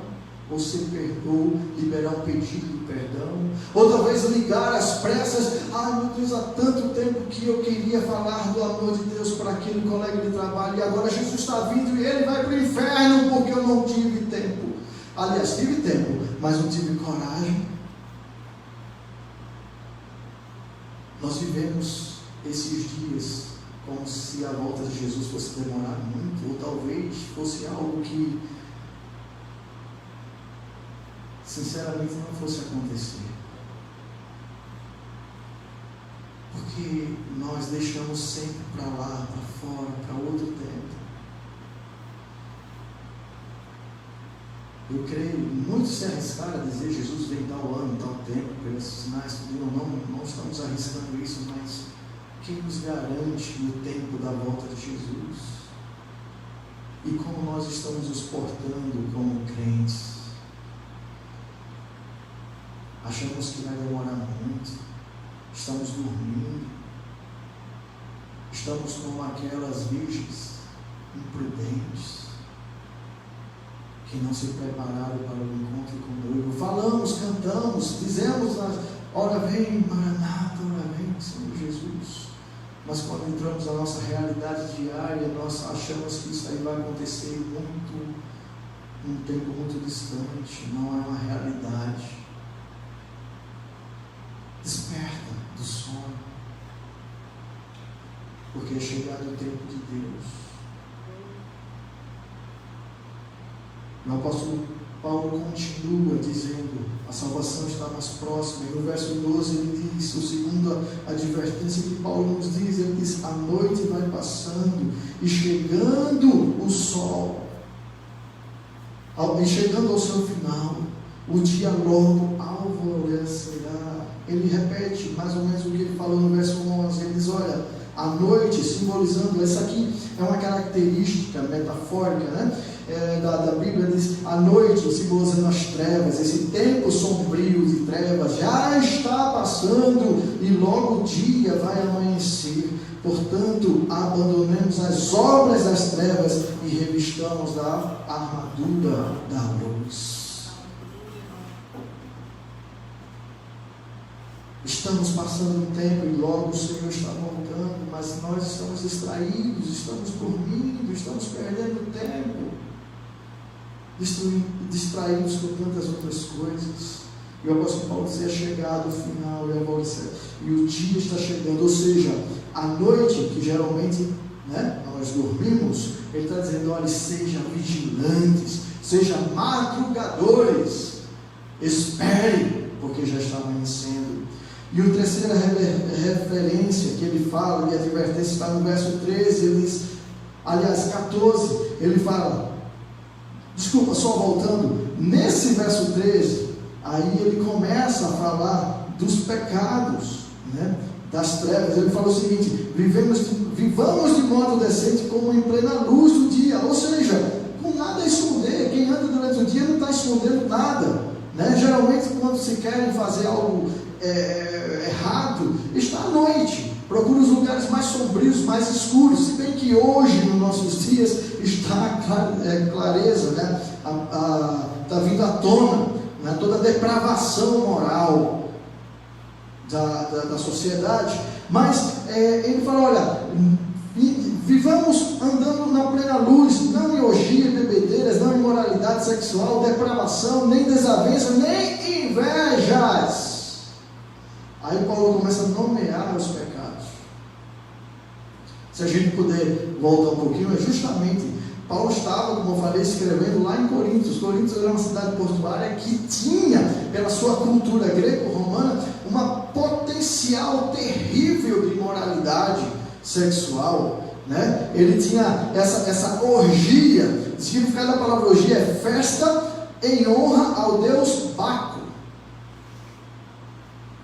ou ser perdoou, liberar um pedido de perdão, ou talvez ligar às pressas: meu Deus, há tanto tempo que eu queria falar do amor de Deus para aquele colega de trabalho, e agora Jesus está vindo e ele vai para o inferno porque eu não tive tempo. Aliás, tive tempo, mas não tive coragem. Nós vivemos esses dias como se a volta de Jesus fosse demorar muito, ou talvez fosse algo que, sinceramente, não fosse acontecer. Porque nós deixamos sempre para lá, para fora, para outro tempo. Eu creio, muitos se arriscaram a dizer Jesus vem tal ano, tal tempo, pelos sinais, não estamos arriscando isso, mas quem nos garante o tempo da volta de Jesus? E como nós estamos nos portando como crentes? Achamos que vai demorar muito, estamos dormindo, estamos como aquelas virgens imprudentes, que não se prepararam para o encontro com o noivo. Falamos, cantamos, dizemos, ora vem, Maranata, ora vem, Senhor Jesus. Mas quando entramos na nossa realidade diária, nós achamos que isso aí vai acontecer um tempo muito distante. Não é uma realidade. Desperta do sono, porque é chegado o tempo de Deus. O apóstolo Paulo continua dizendo, a salvação está mais próxima, e no verso 12 ele diz, o segundo advertência que Paulo nos diz, ele diz, a noite vai passando, e chegando o sol, e chegando ao seu final, o dia logo alvorecerá. Ele repete mais ou menos o que ele falou no verso 11, ele diz, olha, a noite, simbolizando, essa aqui é uma característica metafórica, né? Da Bíblia, diz, a noite simbolizando as trevas, esse tempo sombrio de trevas já está passando e logo o dia vai amanhecer. Portanto, abandonemos as obras das trevas e revistamos da armadura da luz. Estamos passando um tempo e logo o Senhor está voltando, mas nós estamos distraídos, estamos dormindo, estamos perdendo tempo, distraídos com tantas outras coisas. E o apóstolo Paulo dizia, é chegado o final e o dia está chegando, ou seja, a noite, que geralmente, né, nós dormimos, ele está dizendo, olha, sejam vigilantes, sejam madrugadores, espere, porque já está amanhecendo. E a terceira referência que ele fala, e a advertência está no verso 13, ele diz, aliás, 14, ele fala, desculpa, só voltando, nesse verso 13, aí ele começa a falar dos pecados, né, das trevas. Ele fala o seguinte, vivamos de modo decente como em plena luz do dia, ou seja, com nada a esconder. Quem anda durante o dia não está escondendo nada, né? Geralmente quando se querem fazer algo errado, está à noite, procura os lugares mais sombrios, mais escuros, se bem que hoje, nos nossos dias, está a clareza, né? Está vindo à tona, né? Toda a depravação moral da sociedade, mas ele fala, olha, vivamos andando na plena luz, não em orgia, bebedeiras, não em imoralidade sexual, depravação, nem desavença, nem invejas. Aí Paulo começa a nomear os pecados. Se a gente puder voltar um pouquinho, é justamente, Paulo estava, como eu falei, escrevendo lá em Corinto. Corinto era uma cidade portuária que tinha, pela sua cultura greco-romana, uma potencial terrível de imoralidade sexual, né? Ele tinha essa orgia. O significado da palavra orgia é festa em honra ao deus Baco.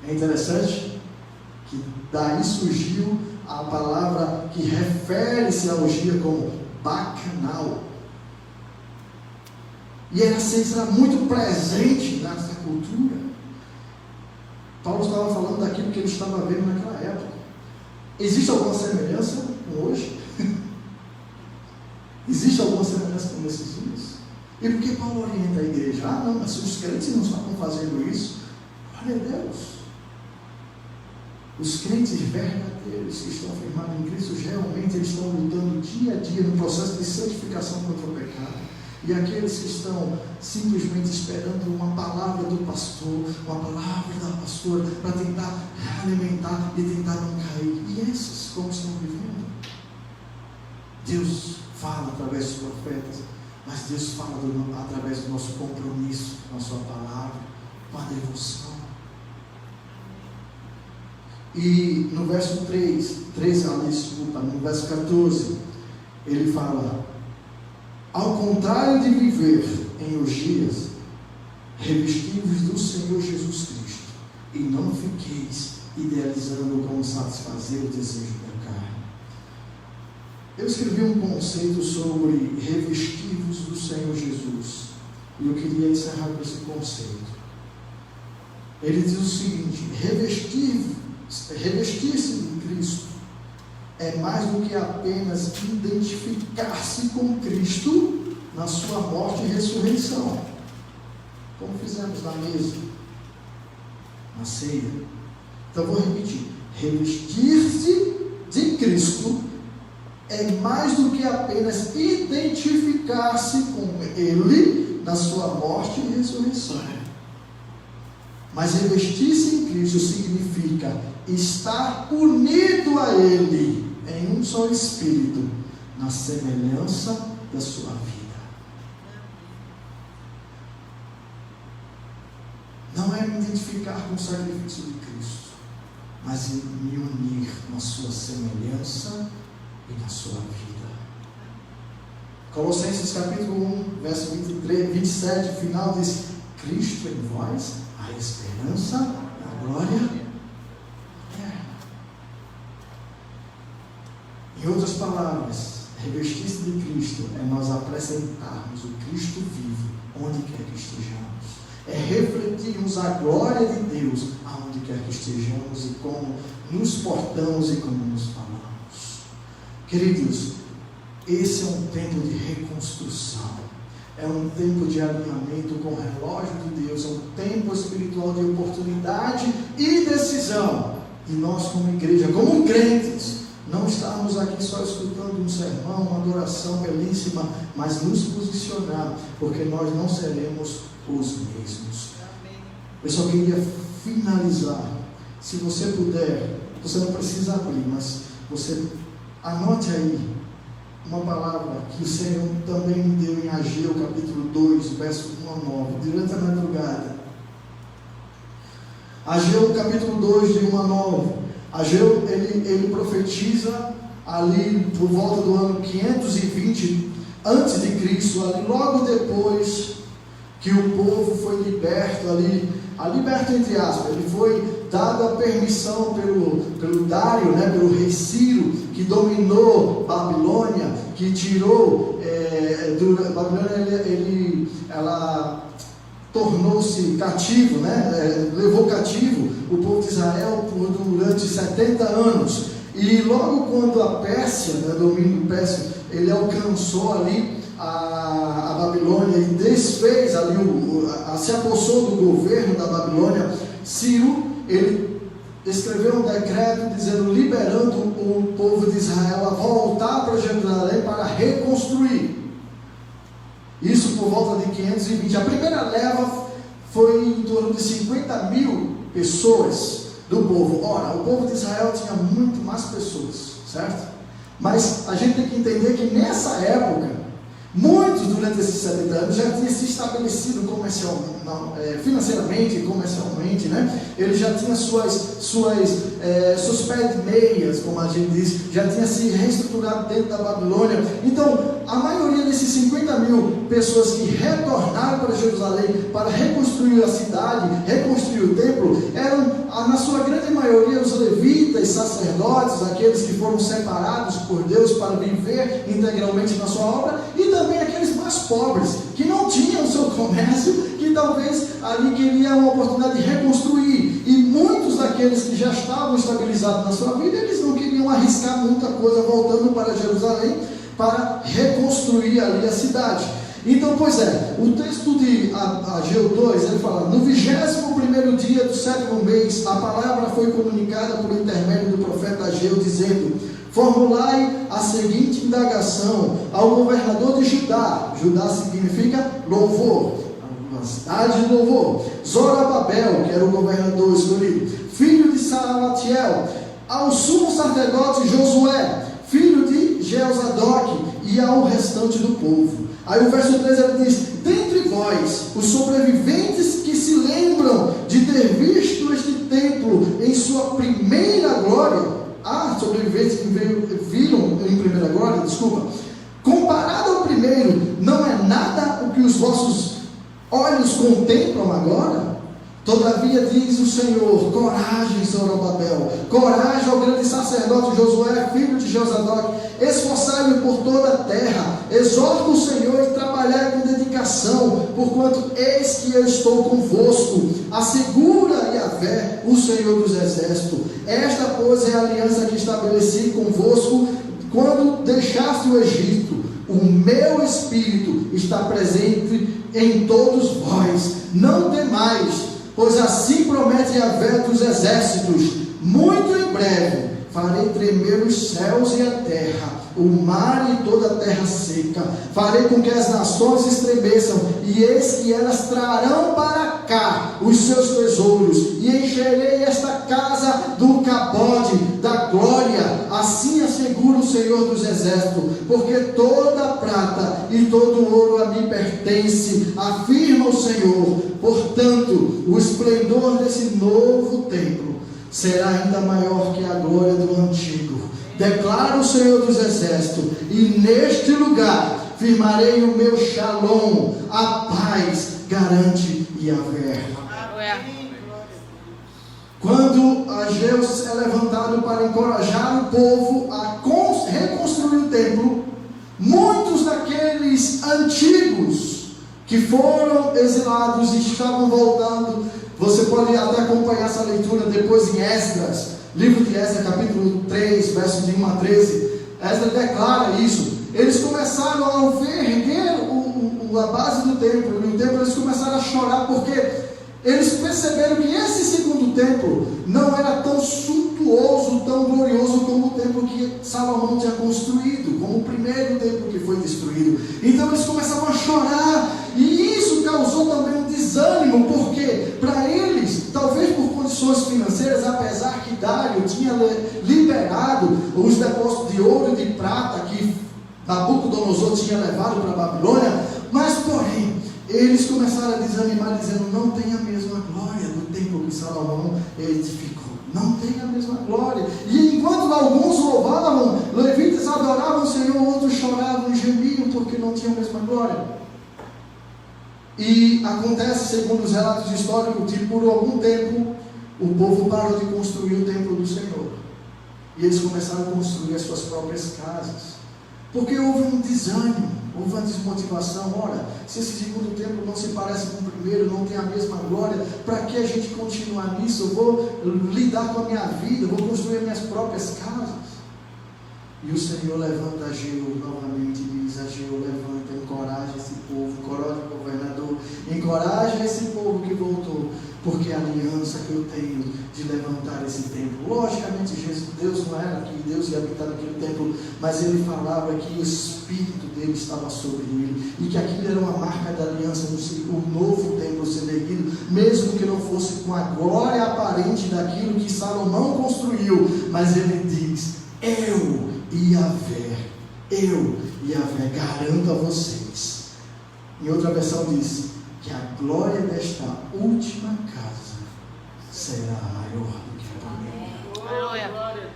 É interessante que daí surgiu a palavra que refere-se à orgia como bacanal. E isso era muito presente nessa cultura. Paulo estava falando daquilo que ele estava vendo naquela época. Existe alguma semelhança com hoje? Existe alguma semelhança com esses dias? E por que Paulo orienta a igreja? Ah, não, mas se os crentes não estavam fazendo isso, glória a Deus. Os crentes verdadeiros que estão firmados em Cristo, geralmente eles estão lutando dia a dia no processo de santificação contra o pecado. E aqueles que estão simplesmente esperando uma palavra do pastor, uma palavra da pastora, para tentar alimentar e tentar não cair. E esses como estão vivendo? Deus fala através dos profetas, mas Deus fala através do nosso compromisso com a sua palavra, com a devoção. E no verso 14, ele fala: ao contrário de viver em orgias, revestivos do Senhor Jesus Cristo, e não fiqueis idealizando como satisfazer o desejo da carne. Eu escrevi um conceito sobre revestivos do Senhor Jesus, e eu queria encerrar com esse conceito. Ele diz o seguinte: revestir-se de Cristo é mais do que apenas identificar-se com Cristo na sua morte e ressurreição, como fizemos na mesa, na ceia. Então vou repetir: revestir-se de Cristo é mais do que apenas identificar-se com Ele na sua morte e ressurreição. Mas revestir-se em Cristo significa estar unido a Ele em um só Espírito, na semelhança da sua vida. Não é me identificar com o sacrifício de Cristo, mas me unir na sua semelhança e na sua vida. Colossenses capítulo 1, verso 27, final diz: Cristo em vós, a esperança da glória. Em outras palavras, revestir-se de Cristo é nós apresentarmos o Cristo vivo onde quer que estejamos, é refletirmos a glória de Deus aonde quer que estejamos e como nos portamos e como nos falamos. Queridos, esse é um tempo de reconstrução, é um tempo de alinhamento com o relógio de Deus, é um tempo espiritual de oportunidade e decisão de nós como igreja, como crentes, não estarmos aqui só escutando um sermão, uma adoração belíssima, mas nos posicionar, porque nós não seremos os mesmos. Eu só queria finalizar. Se você puder, você não precisa abrir, mas você anote aí uma palavra que o Senhor também me deu em Ageu, capítulo 2, verso 1 a 9, durante a madrugada. Ageu, capítulo 2, de 1 a 9. Ageu, ele profetiza ali por volta do ano 520 antes de Cristo, ali logo depois que o povo foi liberto ali, liberto entre aspas, ele foi dado a permissão pelo Dário, pelo rei Ciro, que dominou Babilônia, que tirou Babilônia, ela tornou-se cativo, levou cativo o povo de Israel durante 70 anos, e logo quando a Pérsia, domínio Pérsia, ele alcançou ali a Babilônia e desfez ali, se apossou do governo da Babilônia, Ciro, ele escreveu um decreto dizendo, liberando o povo de Israel a voltar para Jerusalém para reconstruir. Isso por volta de 520. A primeira leva foi em torno de 50 mil pessoas do povo. Ora, o povo de Israel tinha muito mais pessoas, certo? Mas a gente tem que entender que nessa época, muitos durante esses 70 anos já tinham se estabelecido financeiramente, comercialmente, Ele já tinha seus pés de meias, como a gente diz, já tinha se reestruturado dentro da Babilônia. Então, a maioria desses 50 mil pessoas que retornaram para Jerusalém para reconstruir a cidade, reconstruir o templo, eram, na sua grande maioria, os levitas, sacerdotes, aqueles que foram separados por Deus para viver integralmente na sua obra, e também aqueles mais pobres, que não tinham o seu comércio, que talvez ali queriam uma oportunidade de reconstruir. E muitos daqueles que já estavam estabilizados na sua vida, eles não queriam arriscar muita coisa voltando para Jerusalém para reconstruir ali a cidade. Então, pois é, o texto de Ageu 2, ele fala: no 21º dia do 7º mês, a palavra foi comunicada por intermédio do profeta Ageu, dizendo: formulai a seguinte indagação ao governador de Judá. Judá significa louvor, uma cidade de louvor. Zorobabel, que era o governador escolhido, filho de Salatiel, ao sumo sacerdote Josué, filho de Jeozadoque e ao restante do povo. Aí o verso 13 ele diz: dentre vós, os sobreviventes que se lembram de ter visto este templo em sua primeira glória, sobreviventes que viram em primeira glória, comparado ao primeiro, não é nada o que os vossos olhos contemplam agora? Todavia diz o Senhor: coragem, Zorobabel, coragem ao grande sacerdote Josué, filho de Jeozadoque, esforçai-me por toda a terra, exorta o Senhor e trabalhai com dedicação, porquanto eis que eu estou convosco, assegura Yahvé, o Senhor dos exércitos. Esta, pois, é a aliança que estabeleci convosco quando deixaste o Egito. O meu Espírito está presente em todos vós, não temais, pois assim promete Yahvé dos exércitos: muito em breve farei tremer os céus e a terra, o mar e toda a terra seca. Farei com que as nações estremeçam, e eis que elas trarão para cá os seus tesouros, e encherei esta casa do cabode da glória. Assim assegura o Senhor dos exércitos, porque toda a prata e todo o ouro a mim pertence, afirma o Senhor. Portanto, o esplendor desse novo templo será ainda maior que a glória do antigo, declara o Senhor dos exércitos, e neste lugar firmarei o meu shalom, a paz garante Yahvé. Quando Ageu é levantado para encorajar o povo a reconstruir o templo, muitos daqueles antigos que foram exilados e estavam voltando. Você pode até acompanhar essa leitura depois em Esdras, livro de Esdras, capítulo 3, versos de 1 a 13. Esdras declara isso. Eles começaram a erguer a base do templo, e o templo, eles começaram a chorar, porque eles perceberam que esse segundo templo não era tão suntuoso, tão glorioso como o templo que Salomão tinha construído, como o primeiro templo que foi destruído. Então eles começavam a chorar, e isso causou também um desânimo, porque para eles, talvez por condições financeiras, apesar que Dário tinha liberado os depósitos de ouro e de prata que Nabucodonosor tinha levado para a Babilônia, mas porém eles começaram a desanimar, dizendo: não tem a mesma glória do templo que Salomão edificou, não tem a mesma glória. E enquanto alguns louvavam, levitas adoravam o Senhor, outros choravam e gemiam porque não tinham a mesma glória. E acontece, segundo os relatos históricos, que por algum tempo o povo parou de construir o templo do Senhor, e eles começaram a construir as suas próprias casas, porque houve um desânimo, houve uma desmotivação. Ora, se esse segundo templo não se parece com o primeiro, não tem a mesma glória, para que a gente continuar nisso? Eu vou lidar com a minha vida, eu vou construir minhas próprias casas. E o Senhor levanta Ageu novamente, diz: Ageu, levanta, encoraja esse povo, encoraja o governador, encoraja esse povo que voltou, porque a aliança que eu tenho de levantar esse templo, logicamente Deus não era que Deus ia habitar naquele templo, mas ele falava que o Espírito dele estava sobre ele, e que aquilo era uma marca da aliança, o novo templo sendo erguido, mesmo que não fosse com a glória aparente daquilo que Salomão construiu, mas ele diz: eu, Yahvé, garanto a vocês. Em outra versão diz que a glória desta última casa será maior do que a primeira,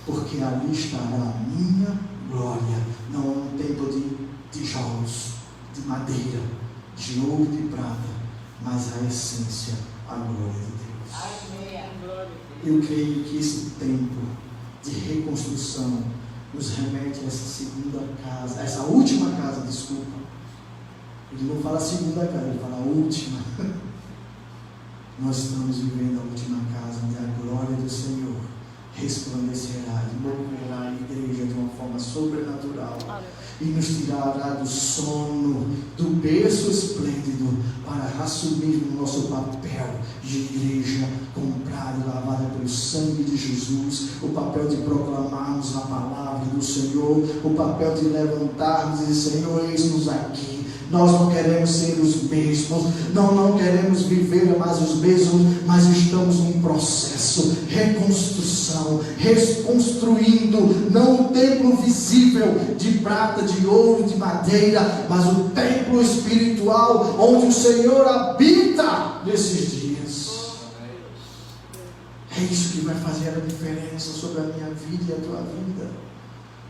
porque ali estará a minha glória, não um templo de tijolos, de madeira, de ouro e de prata, mas a essência, a glória de Deus. Eu creio que esse tempo de reconstrução nos remete a essa segunda casa, essa última casa, desculpa. Ele não fala segunda casa, ele fala última. Nós estamos vivendo a última casa, onde a glória do Senhor resplandecerá e moverá a igreja de uma forma sobrenatural, e nos tirará do sono, do berço esplêndido, para assumir o nosso papel de igreja comprada e lavada pelo sangue de Jesus, o papel de proclamarmos a palavra do Senhor, o papel de levantarmos e dizer: Senhor, eis-nos aqui, Nós não queremos ser os mesmos, não queremos viver mais os mesmos, mas estamos num processo, reconstrução, reconstruindo, não o templo visível de prata, de ouro, de madeira, mas o templo espiritual, onde o Senhor habita nesses dias. É isso que vai fazer a diferença sobre a minha vida e a tua vida.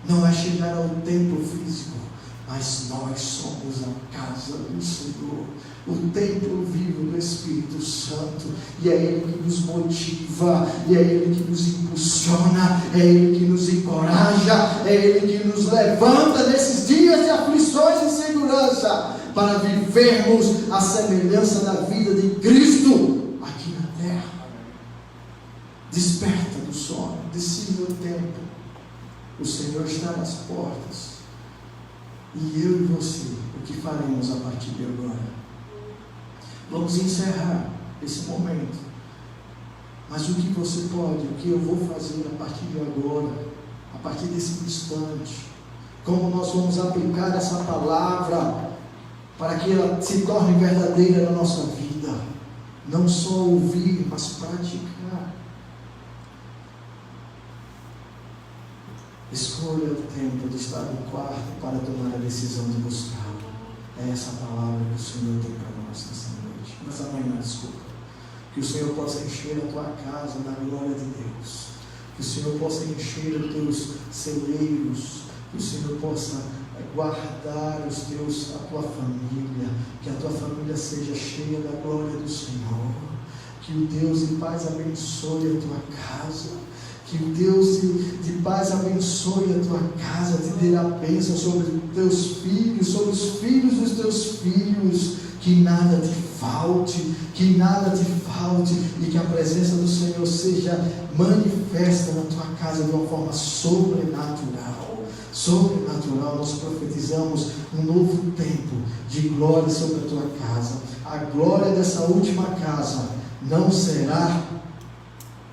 Não é chegar ao templo físico, mas nós somos a casa do Senhor, o templo vivo do Espírito Santo, e é Ele que nos motiva, e é Ele que nos impulsiona, é Ele que nos encoraja, é Ele que nos levanta nesses dias de aflições e insegurança, para vivermos a semelhança da vida de Cristo aqui na terra. Desperta do sono, decide o tempo, o Senhor está nas portas. E eu e você, o que faremos a partir de agora? Vamos encerrar esse momento. Mas o que você pode, o que eu vou fazer a partir de agora, a partir desse instante? Como nós vamos aplicar essa palavra para que ela se torne verdadeira na nossa vida? Não só ouvir, mas praticar. Escolha o tempo de estar no quarto para tomar a decisão de buscá-lo. É essa palavra que o Senhor tem para nós nessa noite, nessa manhã, desculpa. Que o Senhor possa encher a tua casa da glória de Deus. Que o Senhor possa encher os teus celeiros. Que o Senhor possa guardar a tua família. Que a tua família seja cheia da glória do Senhor. Que o Deus de paz abençoe a tua casa. Que o Deus de paz abençoe a tua casa, te dê a bênção sobre os teus filhos, sobre os filhos dos teus filhos, que nada te falte, e que a presença do Senhor seja manifesta na tua casa de uma forma sobrenatural. Nós profetizamos um novo tempo de glória sobre a tua casa. A glória dessa última casa não será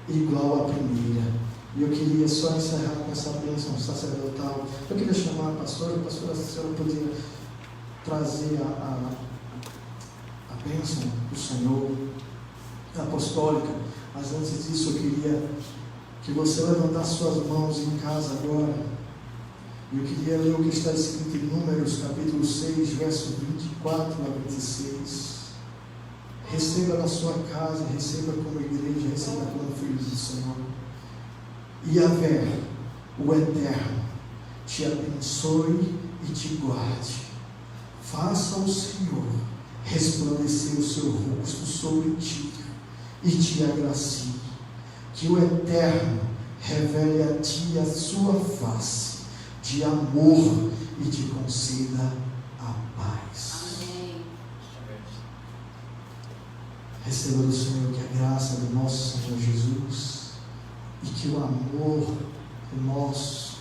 igual à primeira. E eu queria só encerrar com essa bênção sacerdotal. Eu queria chamar a pastora, a senhora podia trazer a bênção do Senhor apostólica. Mas antes disso eu queria que você levantasse suas mãos em casa agora. E eu queria ler o que está escrito em Números, capítulo 6, verso 24 a 26. Receba na sua casa, receba como igreja, receba como filhos do Senhor. E Yahvé, o Eterno, te abençoe e te guarde. Faça o Senhor resplandecer o seu rosto sobre ti e te agracie. Que o Eterno revele a ti a sua face de amor e te conceda a paz. Amém. Receba do Senhor que a graça do nosso Senhor Jesus e que o amor do nosso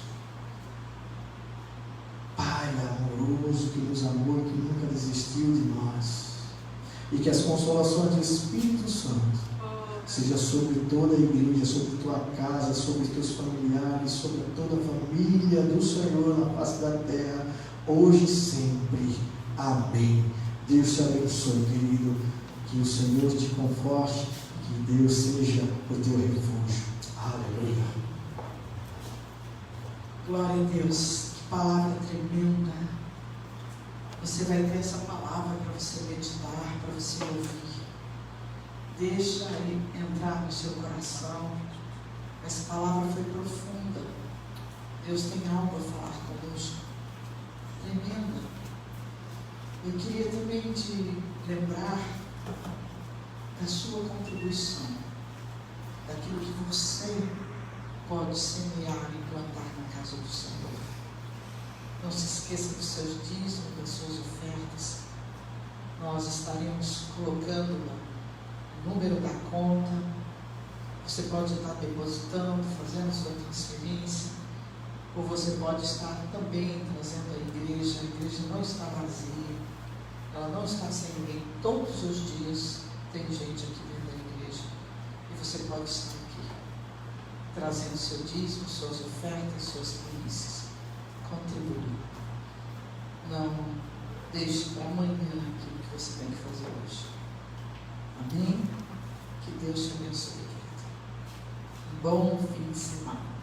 Pai amoroso, que nos amou e que nunca desistiu de nós, e que as consolações do Espírito Santo seja sobre toda a igreja, sobre tua casa, sobre teus familiares, sobre toda a família do Senhor na face da terra, hoje e sempre. Amém. Deus te abençoe, querido. Que o Senhor te conforte, que Deus seja o teu refúgio. Aleluia. Glória a Deus. Que palavra tremenda. Você vai ter essa palavra para você meditar, para você ouvir. Deixa ele entrar no seu coração. Essa palavra foi profunda. Deus tem algo a falar conosco. Tremenda. Eu queria também te lembrar da sua contribuição, daquilo que você pode semear e plantar na casa do Senhor. Não se esqueça dos seus dízimos, das suas ofertas. Nós estaremos colocando o número da conta. Você pode estar depositando, fazendo sua transferência, ou você pode estar também trazendo a igreja. A igreja não está vazia, ela não está sem ninguém. Todos os dias tem gente aqui dentro da igreja, e você pode estar aqui trazendo seu dízimo, suas ofertas, suas primícias, contribuindo. Não deixe para amanhã aquilo que você tem que fazer hoje. Amém? Que Deus te abençoe, querido. Bom fim de semana.